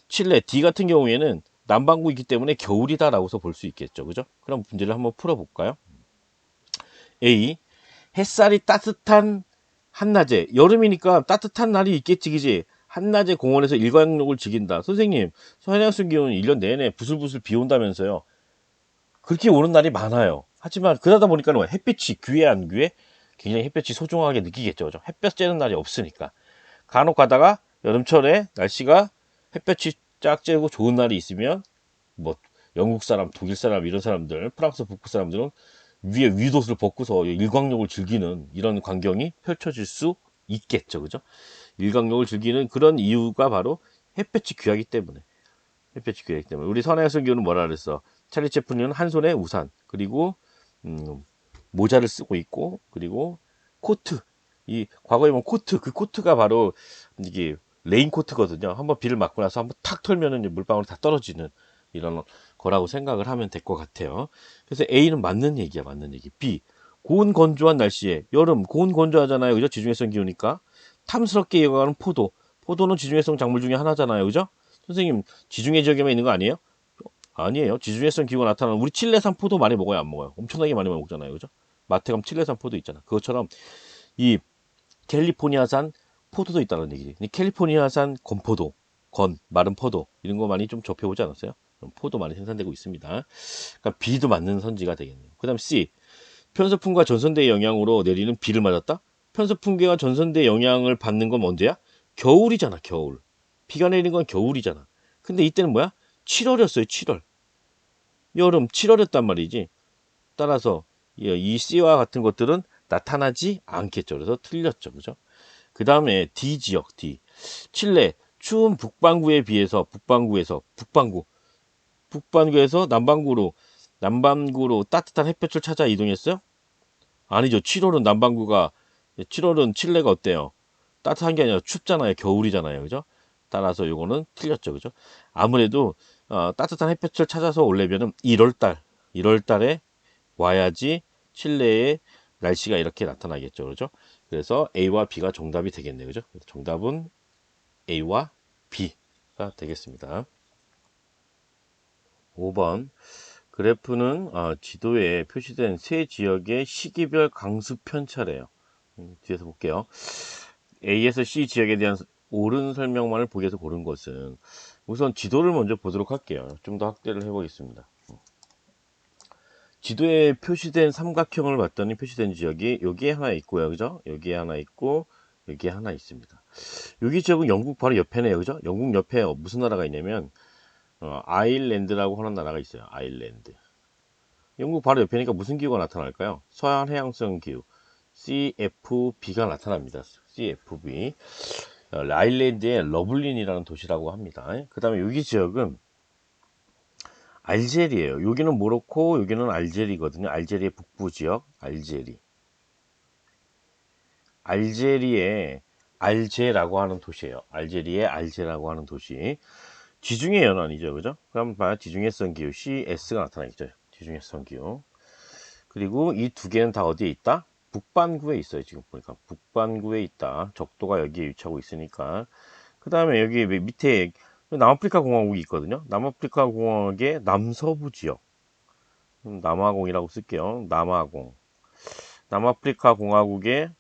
칠레 D 같은 경우에는 남반구이기 때문에 겨울이다라고서 볼 수 있겠죠. 그죠? 그럼 문제를 한번 풀어볼까요? A. 햇살이 따뜻한 한낮에 여름이니까 따뜻한 날이 있겠지 그지? 한낮에 공원에서 일광욕을 즐긴다. 선생님 서해안성 기후는 1년 내내 부슬부슬 비 온다면서요. 그렇게 오는 날이 많아요. 하지만 그러다 보니까 햇빛이 귀해 안 귀해? 굉장히 햇볕이 소중하게 느끼겠죠. 그죠? 햇볕 쬐는 날이 없으니까. 간혹 가다가 여름철에 날씨가 햇볕이 쫙 쬐고 좋은 날이 있으면 뭐 영국 사람, 독일 사람 이런 사람들, 프랑스 북부 사람들은 위에 위옷을 벗고서 일광욕을 즐기는 이런 광경이 펼쳐질 수 있겠죠. 그죠? 일광욕을 즐기는 그런 이유가 바로 햇볕이 귀하기 때문에. 우리 선해안성 기후는 뭐라 그랬어? 찰리 채플린은 한 손에 우산, 그리고 모자를 쓰고 있고, 그리고 코트. 이 과거에 보면 그 코트가 바로 이게 레인코트거든요. 한번 비를 맞고 나서 한번 탁 털면은 물방울이 다 떨어지는 이런 거라고 생각을 하면 될 것 같아요. 그래서 A는 맞는 얘기야, 맞는 얘기. B. 고온 건조한 날씨에 여름 고온 건조하잖아요. 그죠? 지중해성 기후니까 탐스럽게 이어가는 포도는 지중해성 작물 중에 하나잖아요. 그죠? 선생님 지중해 지역에만 있는 거 아니에요? 아니에요. 지중해성 기후가 나타나는 우리 칠레산 포도 많이 먹어요, 안 먹어요? 엄청나게 많이 먹잖아요. 그죠? 마트 가면 칠레산 포도 있잖아. 그것처럼 이 캘리포니아산 포도도 있다는 얘기지. 캘리포니아산 건포도, 마른 포도 이런 거 많이 좀 접해보지 않았어요? 포도 많이 생산되고 있습니다. 그러니까 B도 맞는 선지가 되겠네요. 그 다음 C. 편서풍과 전선대의 영향으로 내리는 비를 맞았다? 편서풍계와 전선대의 영향을 받는 건 언제야? 겨울이잖아, 겨울. 비가 내리는 건 겨울이잖아. 근데 이때는 뭐야? 7월이었어요, 7월. 여름 7월이었단 말이지. 따라서 이 C와 같은 것들은 나타나지 않겠죠. 그래서 틀렸죠. 그죠? 그 다음에 D 지역, D. 칠레, 추운 북반구에 비해서, 북반구에서 남반구로 따뜻한 햇볕을 찾아 이동했어요? 아니죠. 7월은 칠레가 어때요? 따뜻한 게 아니라 춥잖아요. 겨울이잖아요. 그죠? 따라서 요거는 틀렸죠. 그죠? 아무래도 따뜻한 햇볕을 찾아서 오려면은 1월달에 와야지 칠레의 날씨가 이렇게 나타나겠죠. 그죠? 그래서 A와 B가 정답이 되겠네요. 그죠? 정답은 A와 B가 되겠습니다. 5번. 그래프는 지도에 표시된 세 지역의 시기별 강수 편차래요. 뒤에서 볼게요. A에서 C 지역에 대한 옳은 설명만을 보기에서 고른 것은 우선 지도를 먼저 보도록 할게요. 좀 더 확대를 해보겠습니다. 지도에 표시된 삼각형을 봤더니 표시된 지역이 여기에 하나 있고요. 그죠? 여기에 하나 있고 여기에 하나 있습니다. 여기 지역은 영국 바로 옆에네요. 그죠? 영국 옆에 무슨 나라가 있냐면 아일랜드라고 하는 나라가 있어요. 아일랜드. 영국 바로 옆에니까 무슨 기후가 나타날까요? 서해안 해양성 기후 CFB가 나타납니다. CFB. 아일랜드의 러블린이라는 도시라고 합니다. 그 다음에 여기 지역은 알제리예요. 여기는 모로코, 여기는 알제리거든요. 알제리의 북부 지역, 알제리의 알제라고 하는 도시예요. 알제리의 알제라고 하는 도시. 지중해 연안이죠, 그죠? 그럼 봐요. 지중해성 기후 CS가 나타나겠죠. 지중해성 기후. 그리고 이 두 개는 다 어디에 있다? 북반구에 있어요. 지금 보니까 북반구에 있다. 적도가 여기에 위치하고 있으니까. 그 다음에 여기 밑에 남아프리카 공화국이 있거든요. 남아프리카 공화국의 남서부 지역. 남아공이라고 쓸게요. 남아공. 남아프리카 공화국의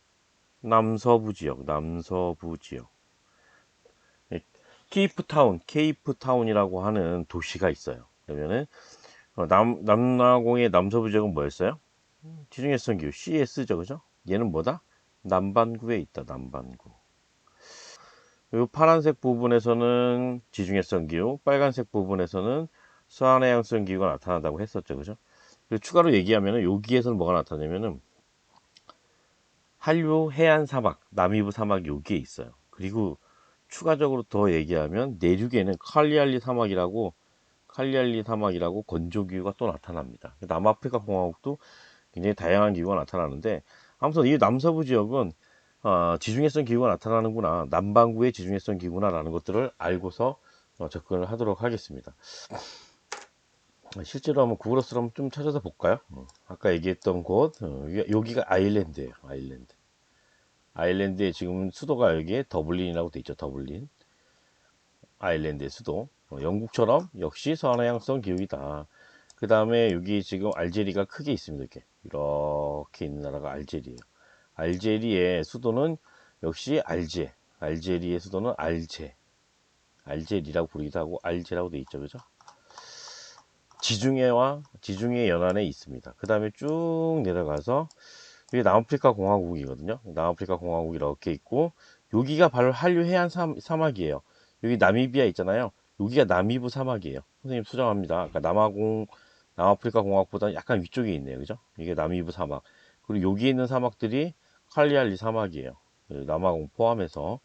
남서부 지역. 남서부 지역. 케이프타운이라고 하는 도시가 있어요. 그러면은 남아공의 남서부 지역은 뭐였어요? 지중해성 기후 CS죠, 그죠? 얘는 뭐다? 남반구에 있다. 남반구. 이 파란색 부분에서는 지중해성 기후, 빨간색 부분에서는 서한해양성 기후가 나타난다고 했었죠, 그죠? 그리고 추가로 얘기하면은 여기에서는 뭐가 나타나냐면은 한류 해안 사막, 남이부 사막이 여기에 있어요. 그리고 추가적으로 더 얘기하면 내륙에는 칼리알리 사막이라고 건조 기후가 또 나타납니다. 남아프리카 공화국도 굉장히 다양한 기후가 나타나는데 아무튼 이 남서부 지역은 지중해성 기후가 나타나는구나, 남반구의 지중해성 기후구나 라는 것들을 알고서 접근을 하도록 하겠습니다. 실제로 한번 구글어스로 한번 좀 찾아서 볼까요? 아까 얘기했던 곳, 여기가 아일랜드예요. 아일랜드의 지금 수도가 여기에 더블린이라고 돼 있죠. 더블린. 아일랜드의 수도. 영국처럼 역시 서해양성 기후이다. 그 다음에 여기 지금 알제리가 크게 있습니다. 이렇게 있는 나라가 알제리예요. 알제리의 수도는 역시 알제리의 수도는 알제리라고 부르기도 하고 알제라고 돼 있죠. 그죠? 지중해 연안에 있습니다. 그 다음에 쭉 내려가서 이게 남아프리카 공화국이거든요. 남아프리카 공화국이 이렇게 있고 여기가 바로 한류 해안 사막이에요. 여기 나미비아 있잖아요. 여기가 남이부 사막이에요. 선생님 수정합니다. 아까 남아프리카 공화국보다 약간 위쪽에 있네요. 그죠? 이게 남이부 사막. 그리고 여기 있는 사막들이 칼리알리 사막이에요. 남아공 포함해서.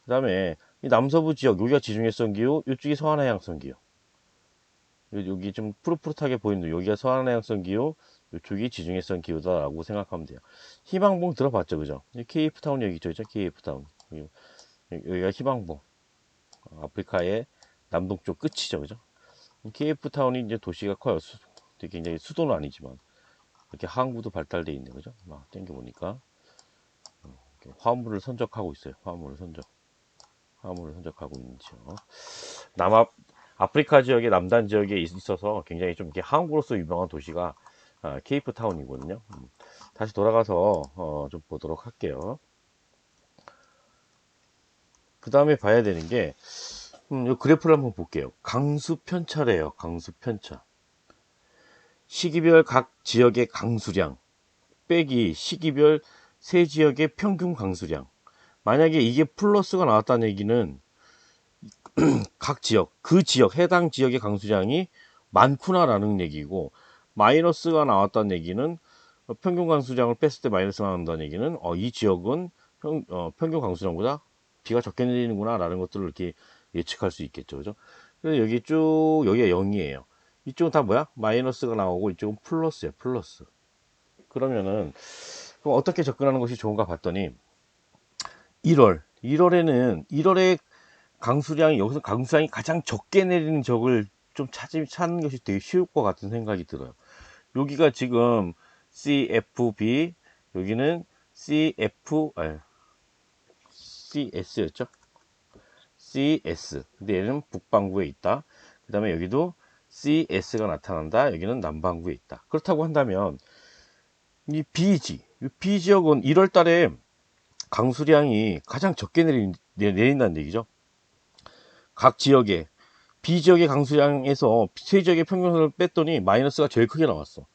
그 다음에 이 남서부 지역, 여기가 지중해성 기후, 이쪽이 서한해양성 기후. 여기 좀 푸릇푸릇하게 보이는 여기가 서한해양성 기후, 이쪽이 지중해성 기후다라고 생각하면 돼요. 희망봉 들어봤죠, 그죠? 케이프타운 여기 있죠, 그죠? 케이프타운. 여기가 희망봉. 아프리카의 남동쪽 끝이죠, 그죠? 케이프타운이 이제 도시가 커요. 굉장히 수도는 아니지만 이렇게 항구도 발달돼 있는 거죠. 막 땡겨 보니까 화물을 선적하고 있어요. 화물을 선적하고 있는 지역. 아프리카 지역의 남단 지역에 있어서 굉장히 좀 이렇게 항구로서 유명한 도시가 케이프타운이거든요. 다시 돌아가서 좀 보도록 할게요. 그 다음에 봐야 되는 게 이 그래프를 한번 볼게요. 강수 편차래요. 강수 편차. 시기별 각 지역의 강수량 빼기 시기별 세 지역의 평균 강수량. 만약에 이게 플러스가 나왔다는 얘기는 각 지역, 그 지역, 해당 지역의 강수량이 많구나라는 얘기고, 마이너스가 나왔다는 얘기는 평균 강수량을 뺐을 때 마이너스가 나온다는 얘기는 이 지역은 평균 강수량보다 비가 적게 내리는구나 라는 것들을 이렇게 예측할 수 있겠죠. 그죠? 그래서 여기 쭉 여기가 0이에요. 이쪽은 다 뭐야? 마이너스가 나오고 이쪽은 플러스야, 플러스. 그러면은 그럼 어떻게 접근하는 것이 좋은가 봤더니 1월에 강수량이, 여기서 강수량이 가장 적게 내리는 적을 좀 찾는 것이 되게 쉬울 것 같은 생각이 들어요. 여기가 지금 CFB, 여기는 CS였죠? CS. 근데 얘는 북반구에 있다. 그 다음에 여기도 CS가 나타난다. 여기는 남반구에 있다. 그렇다고 한다면 이 B 지역은 1월 달에 강수량이 가장 적게 내린다는 얘기죠. 각 지역에 B 지역의 강수량에서 세 지역의 평균을 뺐더니 마이너스가 제일 크게 나왔어.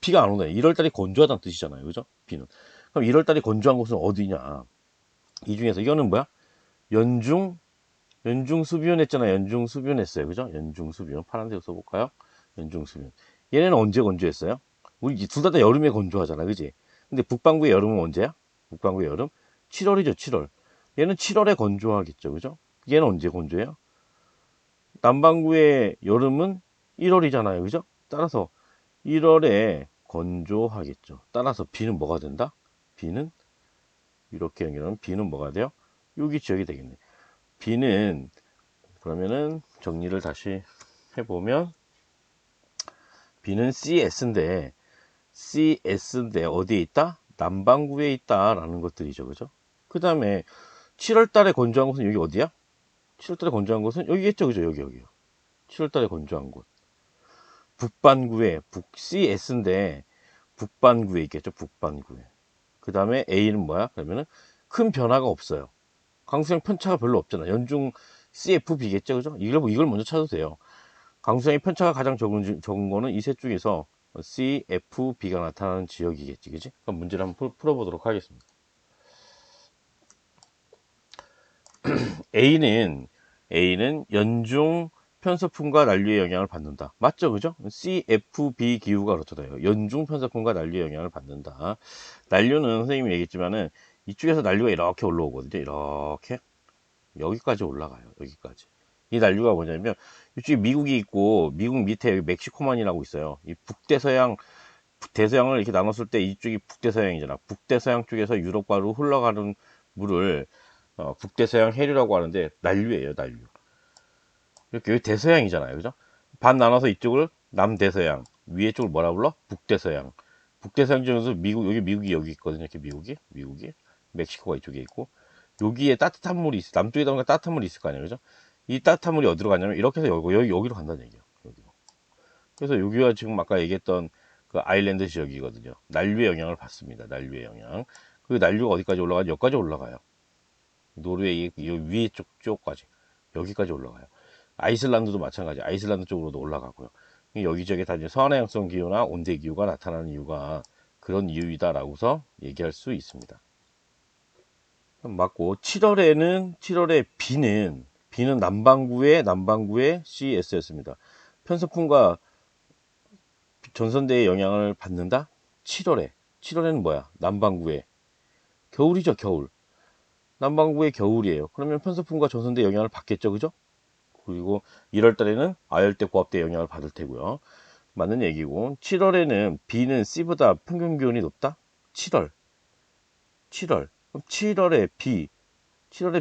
비가 안 온다. 1월달이 건조하다는 뜻이잖아요, 그죠? 비는. 그럼 1월달이 건조한 곳은 어디냐? 이 중에서 이거는 뭐야? 연중 수비온 했잖아요. 연중 수비온 했어요, 그죠? 연중 수비온. 파란색 써볼까요? 연중 수비온. 얘네는 언제 건조했어요? 우리 둘 다 여름에 건조하잖아, 그지? 근데 북반구의 여름은 언제야? 북반구의 여름? 7월이죠, 7월. 얘는 7월에 건조하겠죠, 그죠? 얘는 언제 건조해요? 남반구의 여름은 1월이잖아요. 그죠? 따라서 1월에 건조하겠죠. 따라서 B는 뭐가 된다? B는 이렇게 연결하면 B는 뭐가 돼요? 여기 지역이 되겠네. B는 그러면은 정리를 다시 해보면 B는 CS인데 어디에 있다? 남반구에 있다라는 것들이죠. 그죠? 그 다음에 7월 달에 건조한 곳은 여기 어디야? 7월 달에 건조한 곳은 여기겠죠. 그죠? 여기요. 7월 달에 건조한 곳. 북반구에, CS인데 북반구에 있겠죠. 북반구에. 그 다음에 A는 뭐야? 그러면은 큰 변화가 없어요. 강수량 편차가 별로 없잖아. 연중 CFB겠죠. 그죠? 이걸 먼저 찾아도 돼요. 강수량의 편차가 가장 적은 거는 이 셋 중에서 CFB가 나타나는 지역이겠지. 그지? 그럼 문제를 한번 풀어보도록 하겠습니다. A는 연중 편서풍과 난류의 영향을 받는다. 맞죠? 그죠? CFB 기후가 그렇잖아요. 연중 편서풍과 난류의 영향을 받는다. 난류는 선생님이 얘기했지만은 이쪽에서 난류가 이렇게 올라오거든요. 이렇게. 여기까지 올라가요. 여기까지. 이 난류가 뭐냐면 이쪽에 미국이 있고 미국 밑에 여기 멕시코만이라고 있어요. 이 대서양을 이렇게 나눴을 때 이쪽이 북대서양이잖아. 북대서양 쪽에서 유럽과로 흘러가는 물을 북대서양 해류라고 하는데 난류예요. 난류. 이렇게 여기 대서양이잖아요. 그죠? 반 나눠서 이쪽을 남대서양, 위에 쪽을 뭐라 불러? 북대서양. 북대서양 중에서 미국이 여기 있거든요. 이렇게 미국이 멕시코가 이쪽에 있고 여기에 따뜻한 물이 있어. 남쪽에다 보니까 따뜻한 물이 있을 거 아니에요. 그죠? 이 따뜻한 물이 어디로 가냐면 이렇게 해서 여기로 간다는 얘기예요. 여기로. 그래서 여기가 지금 아까 얘기했던 그 아일랜드 지역이거든요. 난류의 영향을 받습니다. 난류의 영향. 그 난류가 어디까지 올라가요? 여기까지 올라가요. 노르웨이 위에 쪽까지. 여기까지 올라가요. 아이슬란드도 마찬가지. 아이슬란드 쪽으로도 올라가고요. 여기저기 다 이제 서한해양성 기후나 온대 기후가 나타나는 이유가 그런 이유이다라고서 얘기할 수 있습니다. 맞고 7월에 B는 남반구의 CS였습니다. 편서풍과 전선대의 영향을 받는다. 7월에는 뭐야? 남반구에 겨울이죠. 겨울. 남반구의 겨울이에요. 그러면 편서풍과 전선대 영향을 받겠죠. 그죠? 그리고 1월 달에는 아열대 고압대 영향을 받을 테고요. 맞는 얘기고 7월에는 B는 C보다 평균 기온이 높다. 7월. 그럼 7월에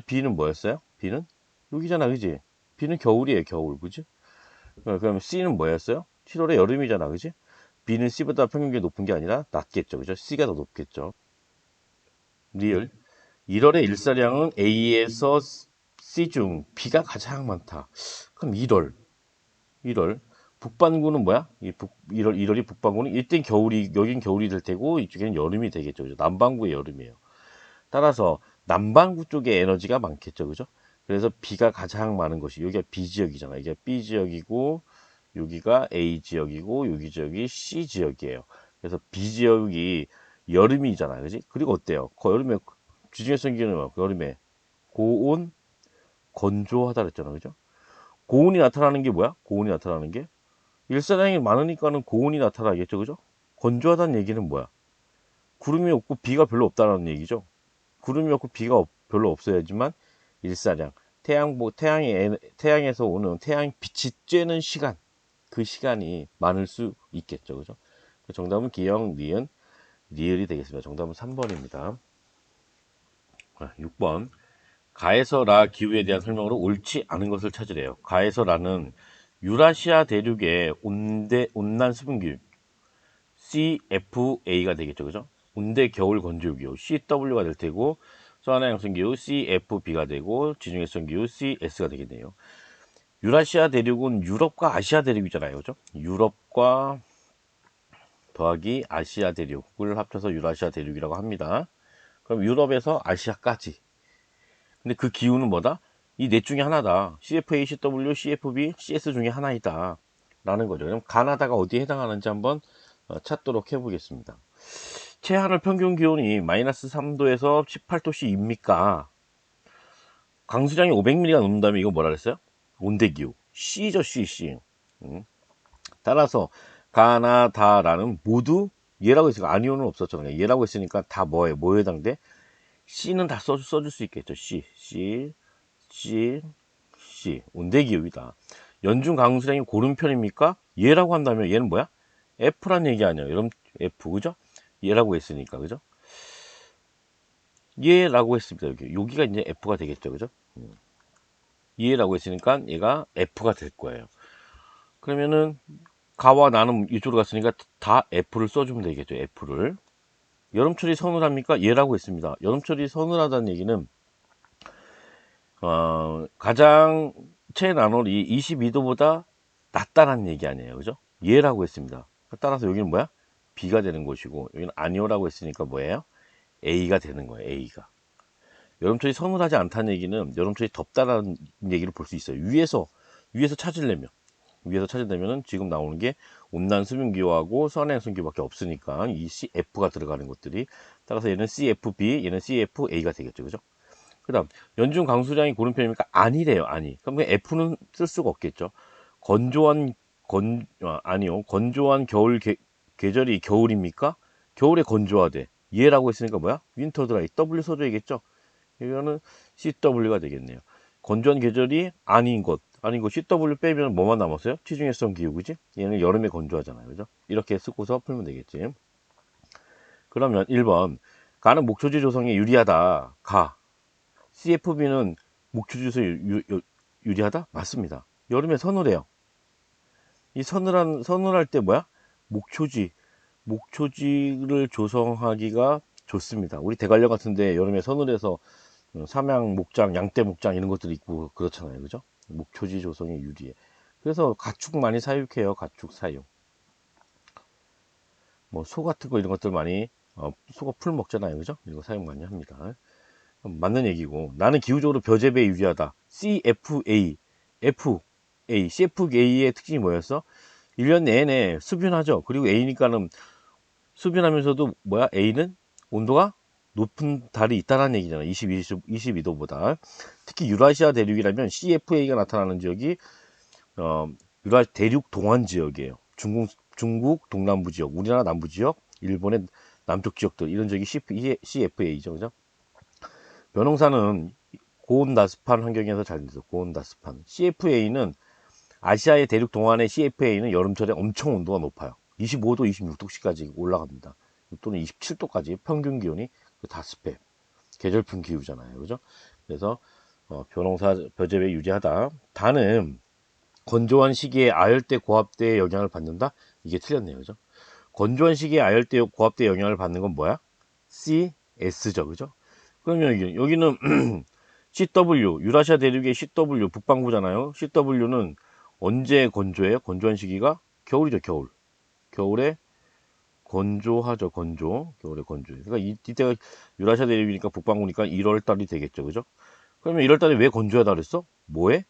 B는 뭐였어요? B는 여기잖아. 그지? B는 겨울이에요. 겨울. 그지? 그럼 C는 뭐였어요? 7월에 여름이잖아. 그지? B는 C보다 평균 기온이 높은 게 아니라 낮겠죠. 그죠? C가 더 높겠죠. 리얼. 1월의 일사량은 A에서 C 중 B가 가장 많다. 그럼 1월. 북반구는 뭐야? 1월이 북반구는 이땐 여긴 겨울이 될 테고 이쪽에는 여름이 되겠죠. 그죠? 남반구의 여름이에요. 따라서 남반구 쪽에 에너지가 많겠죠. 그죠? 그래서 B가 가장 많은 것이 여기가 B 지역이잖아. 이게 B 지역이고 여기가 A 지역이고 여기 지역이 C 지역이에요. 그래서 B 지역이 여름이잖아요. 그지? 그리고 어때요? 여름에 지중해성 기후는 뭐야? 여름에 고온 건조하다 그랬잖아. 그죠? 고온이 나타나는 게 뭐야? 고온이 나타나는 게 일사량이 많으니까는 고온이 나타나겠죠. 그죠? 건조하다는 얘기는 뭐야? 구름이 없고 비가 별로 없다는 얘기죠. 구름이 없고 비가 별로 없어야지만 일사량, 태양에서 오는 태양 빛이 쬐는 시간, 그 시간이 많을 수 있겠죠. 그죠? 정답은 기역, 니은, 리을이 되겠습니다. 정답은 3번입니다. 6번. 가에서 라 기후에 대한 설명으로 옳지 않은 것을 찾으래요. 가에서 라는 유라시아 대륙의 온난 수분 기후, CFA가 되겠죠. 그죠? 온대 겨울 건조기후 CW가 될 테고 서한해양성 기후 CFB가 되고 지중해성 기후 CS가 되겠네요. 유라시아 대륙은 유럽과 아시아 대륙이잖아요. 그죠? 유럽과 더하기 아시아 대륙을 합쳐서 유라시아 대륙이라고 합니다. 그럼 유럽에서 아시아까지. 근데 그 기후는 뭐다? 이 넷 중에 하나다. CFA, CW, CFB, CS 중에 하나이다. 라는 거죠. 그럼 가나다가 어디에 해당하는지 한번 찾도록 해보겠습니다. 최하늘 평균 기온이 마이너스 3도에서 18도씨입니까? 강수량이 500ml가 넘는다면 이거 뭐라 그랬어요? 온대기후. C죠, C. 따라서 가나다라는 모두 얘라고 했으니까 아니오는 없었잖아요. 얘라고 했으니까 다 뭐에 해당돼? C는 다 써줄 수 있겠죠. C. 온대기후이다. 연중 강수량이 고른 편입니까? 얘라고 한다면 얘는 뭐야? F란 얘기 아니에요. 여러분 F 그죠? 얘라고 했으니까 그죠? 얘라고 했습니다. 여기가 이제 F가 되겠죠. 그죠? 얘라고 했으니까 얘가 F가 될 거예요. 그러면은 가와 나는 이쪽으로 갔으니까 다 F를 써주면 되겠죠. F를. 여름철이 서늘합니까? 얘라고 했습니다. 여름철이 서늘하다는 얘기는 가장 최나널이 22도보다 낮다는 얘기 아니에요. 그죠? 얘라고 했습니다. 따라서 여기는 뭐야? B가 되는 것이고, 여기는 아니오라고 했으니까 뭐예요? A가 되는 거예요. A가. 여름철이 서늘하지 않다는 얘기는 여름철이 덥다라는 얘기를 볼 수 있어요. 위에서 찾으려면은 지금 나오는 게 온난 수분기호하고 서한양성기호밖에 없으니까 이 CF가 들어가는 것들이, 따라서 얘는 CFB, 얘는 CFA가 되겠죠. 그죠? 그 다음, 연중 강수량이 고른 편입니까? 아니래요. 아니. 그럼 F는 쓸 수가 없겠죠. 아니요. 건조한 겨울 계절이 겨울입니까? 겨울에 건조하대. 얘라고 했으니까 뭐야? 윈터 드라이. W 써줘야겠죠. 이거는 CW가 되겠네요. 건조한 계절이 아닌 것. CW 빼면 뭐만 남았어요? 취중해성 기후, 그지? 얘는 여름에 건조하잖아요. 그죠? 이렇게 쓰고서 풀면 되겠지. 그러면 1번. 가는 목초지 조성에 유리하다. 가. CFB는 목초지에서 유리하다? 맞습니다. 여름에 서늘해요. 이 서늘할 때 뭐야? 목초지를 조성하기가 좋습니다. 우리 대관령 같은데 여름에 서늘해서 삼양 목장, 양떼 목장 이런 것들이 있고 그렇잖아요. 그죠? 목초지 조성에 유리해. 그래서 가축 많이 사육해요. 가축 사육. 뭐 소 같은 거 이런 것들 많이, 소가 풀 먹잖아요. 그죠? 이거 사용 많이 합니다. 맞는 얘기고, 나는 기후적으로 벼재배에 유리하다. CFA의 특징이 뭐였어? 1년 내내 수분하죠. 그리고 A니까는 수분하면서도 뭐야? A는 온도가 높은 달이 있다는 얘기잖아. 22도보다. 특히 유라시아 대륙이라면 CFA가 나타나는 지역이 대륙 동안 지역이에요. 중국 동남부 지역, 우리나라 남부 지역, 일본의 남쪽 지역들, 이런 지역이 CFA죠. 그죠? 벼농사는 고온다습한 환경에서 잘 돼서 고온다습한. CFA는 아시아의 대륙 동안의 CFA는 여름철에 엄청 온도가 높아요. 25도, 26도까지 올라갑니다. 또는 27도까지 평균 기온이 다습해. 계절풍 기후잖아요. 그죠? 그래서 벼농사 벼재배에 유리하다. 다는 건조한 시기에 아열대 고압대의 영향을 받는다? 이게 틀렸네요. 그죠? 건조한 시기에 아열대 고압대 영향을 받는 건 뭐야? CS죠. 그죠? 그러면 여기는 CW, 유라시아 대륙의 CW, 북반구잖아요. CW는 언제 건조해요? 건조한 시기가 겨울이죠, 겨울. 겨울에 건조하죠, 건조. 겨울에 건조해. 그러니까 이때가 유라시아 대륙이니까 북반구니까 1월 달이 되겠죠, 그죠? 그러면 1월 달에 왜 건조하다 그랬어? 뭐해?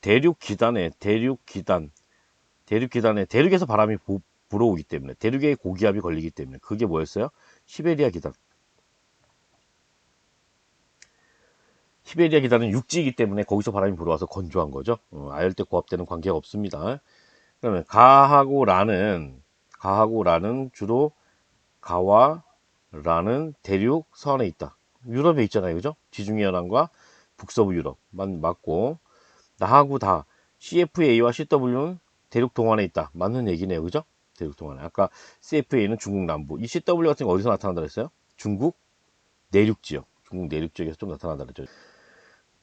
대륙에서 바람이 불어오기 때문에, 대륙에 고기압이 걸리기 때문에. 그게 뭐였어요? 시베리아 기단. 시베리아 기단은 육지이기 때문에 거기서 바람이 불어와서 건조한 거죠. 아열대 고압대는 관계가 없습니다. 그러면 가하고 라는 주로 가와 라는 대륙 서안에 있다. 유럽에 있잖아요. 그죠? 지중해 연안과 북서부 유럽만 맞고, 나하고 다 CFA와 CW는 대륙 동안에 있다. 맞는 얘기네요. 그죠? 대륙 동안에. 아까 CFA는 중국 남부. 이 CW 같은 거 어디서 나타난다 그랬어요? 중국 내륙 지역. 중국 내륙 지역에서 좀 나타난다 그랬죠.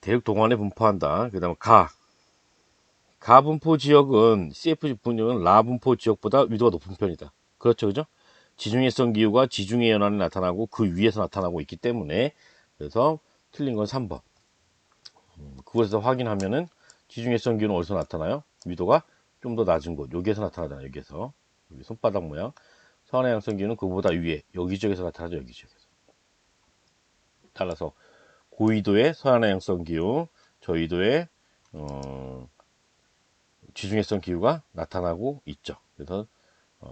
대륙 동안에 분포한다. 그 다음에 가분포 지역은 CF 분포는 라분포 지역보다 위도가 높은 편이다. 그렇죠, 그죠? 지중해성 기후가 지중해 연안에 나타나고 그 위에서 나타나고 있기 때문에, 그래서 틀린 건 3번. 그곳에서 확인하면은 지중해성 기후는 어디서 나타나요? 위도가 좀 더 낮은 곳, 여기에서 나타나잖아요. 여기에서, 여기 손바닥 모양. 서해안성 기후는 그보다 위에, 여기 지역에서 나타나죠. 여기 지역에서. 따라서 고위도의 서해안성 기후, 저위도의 지중해성 기후가 나타나고 있죠. 그래서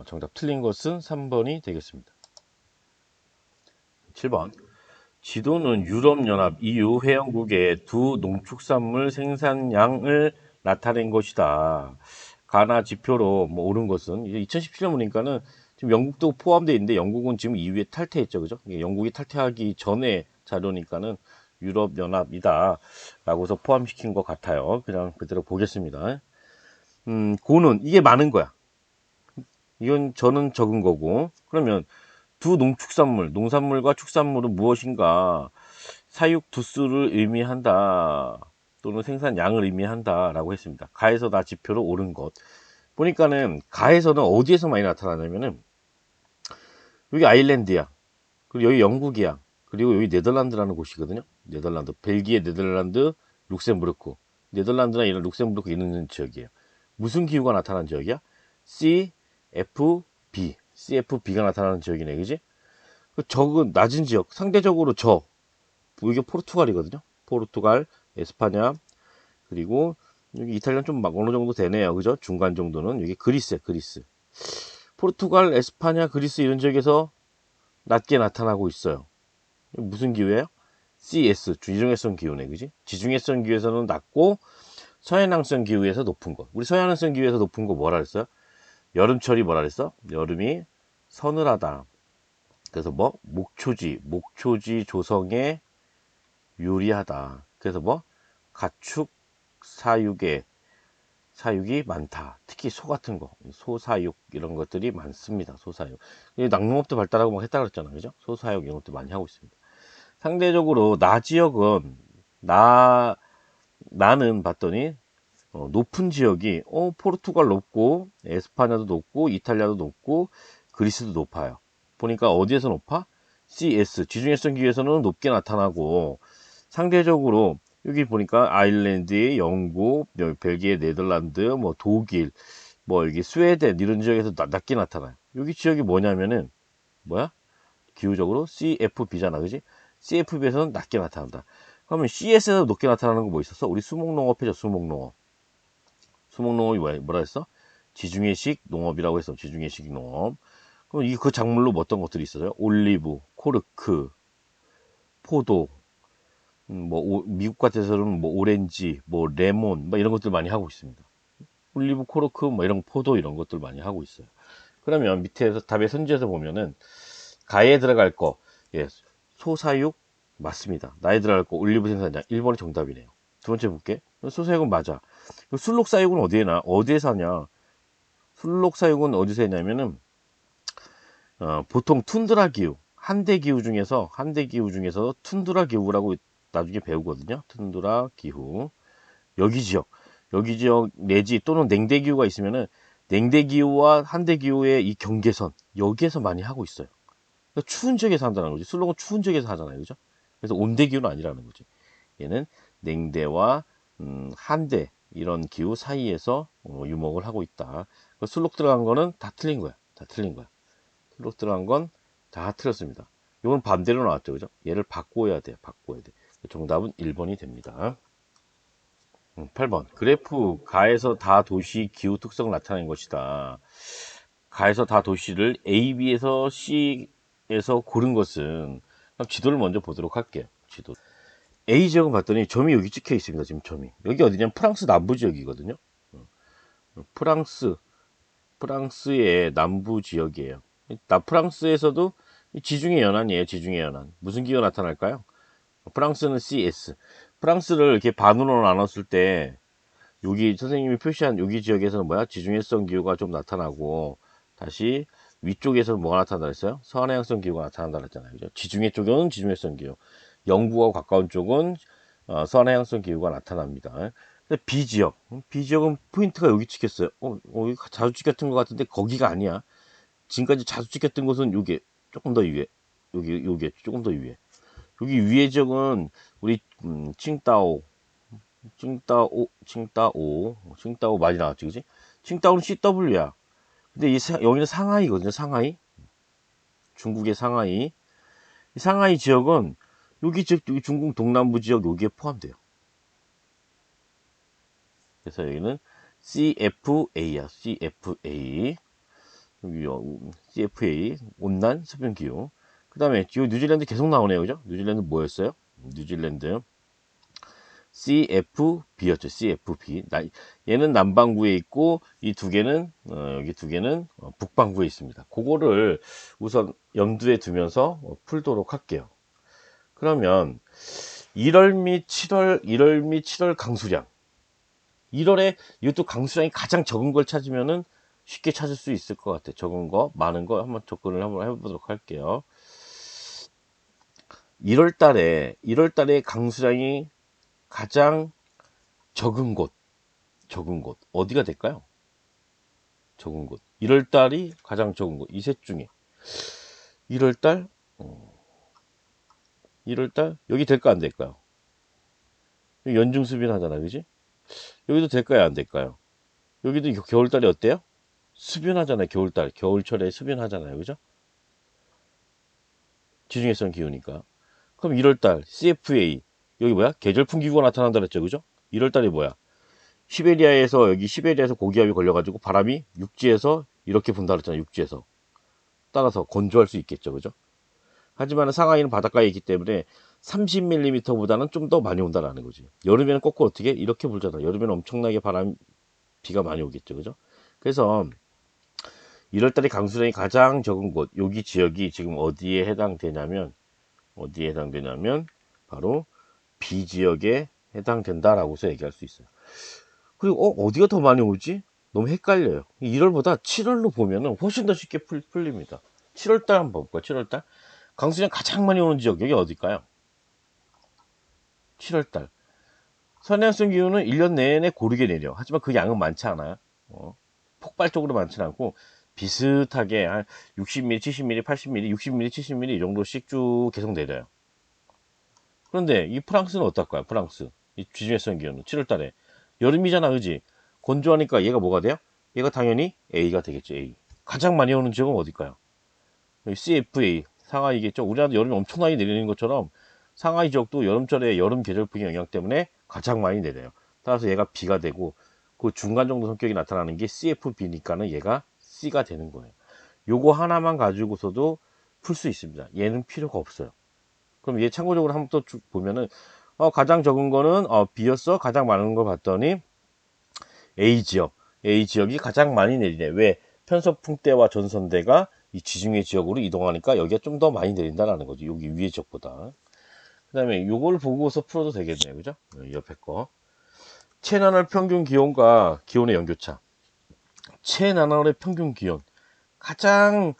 정답 틀린 것은 3번이 되겠습니다. 7번. 지도는 유럽연합 EU 회원국의 두 농축산물 생산량을 나타낸 것이다. 가나 지표로 뭐 옳은 것은, 이제 2017년 보니까는 지금 영국도 포함되어 있는데, 영국은 지금 EU에 탈퇴했죠. 그죠? 영국이 탈퇴하기 전에 자료니까는 유럽연합이다 라고서 포함시킨 것 같아요. 그냥 그대로 보겠습니다. 고는 이게 많은 거야. 이건 저는 적은 거고. 그러면 두 농축산물, 농산물과 축산물은 무엇인가? 사육 두수를 의미한다. 또는 생산량을 의미한다라고 했습니다. 가에서 다 지표로 옳은 것. 보니까는 가에서는 어디에서 많이 나타나냐면은 여기 아일랜드야. 그리고 여기 영국이야. 그리고 여기 네덜란드라는 곳이거든요. 네덜란드, 벨기에, 네덜란드, 룩셈부르크. 네덜란드나 이런 룩셈부르크 있는 지역이에요. 무슨 기후가 나타나는 지역이야? CFB. CFB가 나타나는 지역이네, 그지? 그 적은 낮은 지역, 상대적으로 이게 포르투갈이거든요. 포르투갈, 에스파냐, 그리고 여기 이탈리아는 좀 막 어느 정도 되네요, 그죠? 중간 정도는 여기 그리스야, 그리스. 포르투갈, 에스파냐, 그리스 이런 지역에서 낮게 나타나고 있어요. 무슨 기후예요? CS, 지중해성 기후네, 그지? 지중해성 기후에서는 낮고 서해낭성 기후에서 높은 거. 우리 서해낭성 기후에서 높은 거 뭐라 그랬어요? 여름철이 뭐라 그랬어? 여름이 서늘하다. 그래서 뭐? 목초지 조성에 유리하다. 그래서 뭐? 가축 사육이 많다. 특히 소 같은 거, 소사육 이런 것들이 많습니다. 소사육. 낙농업도 발달하고 막 했다 그랬잖아요, 그죠? 소사육 이런 것도 많이 하고 있습니다. 상대적으로 나 지역은 나는 봤더니 높은 지역이 포르투갈 높고 에스파냐도 높고 이탈리아도 높고 그리스도 높아요. 보니까 어디에서 높아? CS 지중해성 기후에서는 높게 나타나고 상대적으로 여기 보니까 아일랜드, 영국, 벨기에, 네덜란드, 뭐 독일, 뭐 여기 스웨덴 이런 지역에서 낮게 나타나요. 여기 지역이 뭐냐면은 뭐야? 기후적으로 CFB잖아, 그지? CFB에서는 낮게 나타난다. 그러면 CS에서 높게 나타나는 거 뭐 있었어? 우리 수목농업 해줘, 수목농업. 수목농업이 뭐라 했어? 지중해식 농업이라고 했어. 지중해식 농업. 그럼 그 작물로 뭐 어떤 것들이 있어요? 올리브, 코르크, 포도, 미국 같아서는 뭐 오렌지, 뭐 레몬, 뭐 이런 것들 많이 하고 있습니다. 올리브, 코르크, 뭐 이런 포도 이런 것들 많이 하고 있어요. 그러면 밑에서 답의 선지에서 보면은 가에 들어갈 거, 예, 소사육 맞습니다. 나에 들어갈 거 올리브 생산량 1번이 정답이네요. 두 번째 볼게. 소사육은 맞아. 술록사육은 어디에서 하냐? 술록사육은 어디서 했냐면은 보통 툰드라 기후, 한대 기후 중에서 툰드라 기후라고 나중에 배우거든요. 툰드라 기후. 여기 지역, 여기 지역 내지 또는 냉대 기후가 있으면은 냉대 기후와 한대 기후의 이 경계선 여기에서 많이 하고 있어요. 그러니까 추운 지역에서 한다는 거지. 술록은 추운 지역에서 하잖아요, 그죠? 그래서 온대 기후는 아니라는 거지. 얘는 냉대와 한대 이런 기후 사이에서 유목을 하고 있다. 술록 들어간 거는 다 틀린 거야. 다 틀린 거야. 술록 들어간 건 다 틀렸습니다. 이건 반대로 나왔죠, 그죠? 얘를 바꿔야 돼. 정답은 1번이 됩니다. 8번. 그래프 가에서 다 도시 기후 특성을 나타낸 것이다. 가에서 다 도시를 A, B에서 C에서 고른 것은 지도를 먼저 보도록 할게요. 지도. A 지역은 봤더니 점이 여기 찍혀 있습니다. 지금 점이. 여기 어디냐면 프랑스 남부 지역이거든요. 프랑스의 남부 지역이에요. 프랑스에서도 지중해 연안이에요. 지중해 연안. 무슨 기후가 나타날까요? 프랑스는 CS. 프랑스를 이렇게 반으로 나눴을 때 여기 선생님이 표시한 여기 지역에서는 뭐야? 지중해성 기후가 좀 나타나고 다시 위쪽에서는 뭐가 나타난다 그랬어요? 서해안성 기후가 나타난다 그랬잖아요. 그죠? 지중해 쪽은 지중해성 기후, 영국하고 가까운 쪽은 서해안성 기후가 나타납니다. B 지역은 포인트가 여기 찍혔어요. 여기 자주 찍혔던 것 같은데 거기가 아니야. 지금까지 자주 찍혔던 곳은 요게 조금 더 위에, 요게 조금 더 위에. 여기 위에 지역은 우리 칭따오 많이 나왔지, 그지? 칭따오는 CW야. 근데 여기는 상하이거든요, 상하이. 중국의 상하이. 이 상하이 지역은 여기 중국 동남부 지역 여기에 포함돼요. 그래서 여기는 CFA야, CFA. 여기 CFA, 온난 수변 기후. 그 다음에 뉴질랜드 계속 나오네요, 그죠? 뉴질랜드 뭐였어요? 뉴질랜드. CFB였죠. CFB. 얘는 남반구에 있고 이 두 개는 여기 두 개는 북반구에 있습니다. 그거를 우선 염두에 두면서 풀도록 할게요. 그러면 1월 및 7월 강수량. 1월에 이것도 강수량이 가장 적은 걸 찾으면은 쉽게 찾을 수 있을 것 같아요. 적은 거, 많은 거 한번 접근을 한번 해보도록 할게요. 1월 달에 강수량이 가장 적은 곳, 적은 곳. 어디가 될까요? 적은 곳. 1월달이 가장 적은 곳. 이 셋 중에. 1월달? 1월달? 여기 될까, 안 될까요? 연중 수변하잖아, 그지? 여기도 될까요, 안 될까요? 여기도 겨울달이 어때요? 수변하잖아요, 겨울달. 겨울철에 수변하잖아요, 그죠? 지중해성 기후니까. 그럼 1월달, CFA. 여기 뭐야? 계절풍 기구가 나타난다 그랬죠, 그죠? 1월달이 뭐야? 시베리아에서, 여기 시베리아에서 고기압이 걸려가지고 바람이 육지에서 이렇게 분다 그랬잖아요, 육지에서. 따라서 건조할 수 있겠죠, 그죠? 하지만 상하이는 바닷가에 있기 때문에 30mm보다는 좀 더 많이 온다라는 거지. 여름에는 거꾸로 어떻게? 이렇게 불잖아. 여름에는 엄청나게 비가 많이 오겠죠, 그죠? 그래서 1월달에 강수량이 가장 적은 곳, 여기 지역이 지금 어디에 해당되냐면, 바로 B 지역에 해당된다라고서 얘기할 수 있어요. 그리고, 어디가 더 많이 오지? 너무 헷갈려요. 1월보다 7월로 보면은 훨씬 더 쉽게 풀립니다. 7월달 한번 볼까요? 7월달? 강수량 가장 많이 오는 지역, 여기 어딜까요? 7월달. 선행성 기후는 1년 내내 고르게 내려. 하지만 그 양은 많지 않아요. 폭발적으로 많지는 않고, 비슷하게 한 60mm, 70mm, 80mm, 60mm, 70mm 이 정도씩 쭉 계속 내려요. 그런데 이 프랑스는 어떨까요? 프랑스. 이 지중해성 기후는 7월달에. 여름이잖아, 그지? 건조하니까 얘가 뭐가 돼요? 얘가 당연히 A가 되겠죠, A. 가장 많이 오는 지역은 어딜까요? CFA, 상하이겠죠. 우리나라도 여름이 엄청나게 내리는 것처럼 상하이 지역도 여름철에 여름 계절풍의 영향 때문에 가장 많이 내려요. 따라서 얘가 B가 되고, 그 중간 정도 성격이 나타나는 게 CFB니까는 얘가 C가 되는 거예요. 요거 하나만 가지고서도 풀 수 있습니다. 얘는 필요가 없어요. 그럼 얘 참고적으로 한번 또 쭉 보면은, 가장 적은 거는 B였어. 가장 많은 걸 봤더니 A 지역. A 지역이 가장 많이 내리네. 왜? 편서풍대와 전선대가 이 지중해 지역으로 이동하니까 여기가 좀 더 많이 내린다라는 거지. 여기 위에 지역보다. 그 다음에 요걸 보고서 풀어도 되겠네요. 그죠? 옆에 거. 최나널 평균 기온과 기온의 연교차. 최나널의 평균 기온. 가장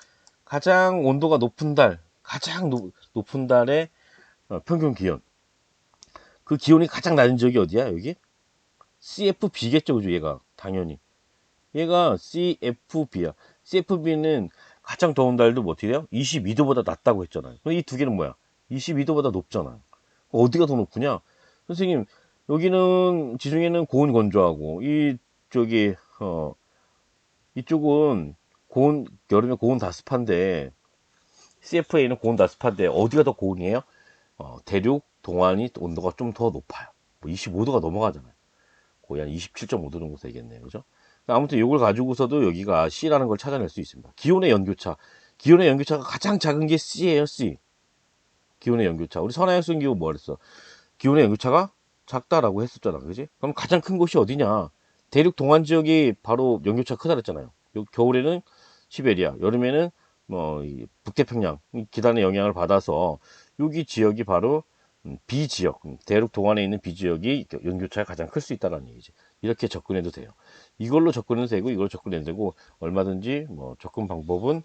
온도가 높은 달, 가장 높은 달의 평균 기온. 그 기온이 가장 낮은 지역이 어디야, 여기? CFB겠죠, 그죠, 얘가. 당연히. 얘가 CFB야. CFB는 가장 더운 달도 뭐 어떻게 돼요? 22도보다 낮다고 했잖아요. 이 두 개는 뭐야? 22도보다 높잖아요. 어디가 더 높으냐? 선생님, 여기는, 지중해는 고온 건조하고, 저기, 이쪽은 여름에 고온 다습한데, CFA는 고온 다습한데, 어디가 더 고온이에요? 대륙, 동안이 온도가 좀 더 높아요. 뭐 25도가 넘어가잖아요. 거의 한 27.5도 정도 되겠네요. 그죠? 아무튼 이걸 가지고서도 여기가 C라는 걸 찾아낼 수 있습니다. 기온의 연교차. 기온의 연교차가 가장 작은 게 C예요, C. 기온의 연교차. 우리 선화역성 기후 뭐 그랬어? 기온의 연교차가 작다라고 했었잖아. 그지? 그럼 가장 큰 곳이 어디냐? 대륙 동안 지역이 바로 연교차 크다 그랬잖아요. 겨울에는 시베리아, 여름에는 이 북태평양 기단의 영향을 받아서 여기 지역이 바로 B 지역, 대륙 동안에 있는 B 지역이 연교차가 가장 클 수 있다는 얘기지. 이렇게 접근해도 돼요. 이걸로 접근해도 되고 이걸로 접근해도 되고 얼마든지 접근 방법은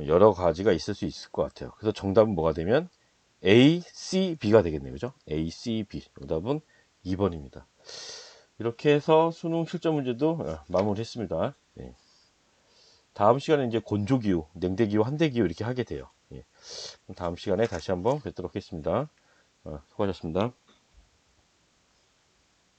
여러 가지가 있을 수 있을 것 같아요. 그래서 정답은 뭐가 되면 A, C, B가 되겠네요. 그죠? A, C, B. 정답은 2번입니다. 이렇게 해서 수능 실전 문제도 마무리했습니다. 네. 다음 시간에 이제 건조기후, 냉대기후, 한대기후 이렇게 하게 돼요. 예. 다음 시간에 다시 한번 뵙도록 하겠습니다. 수고하셨습니다.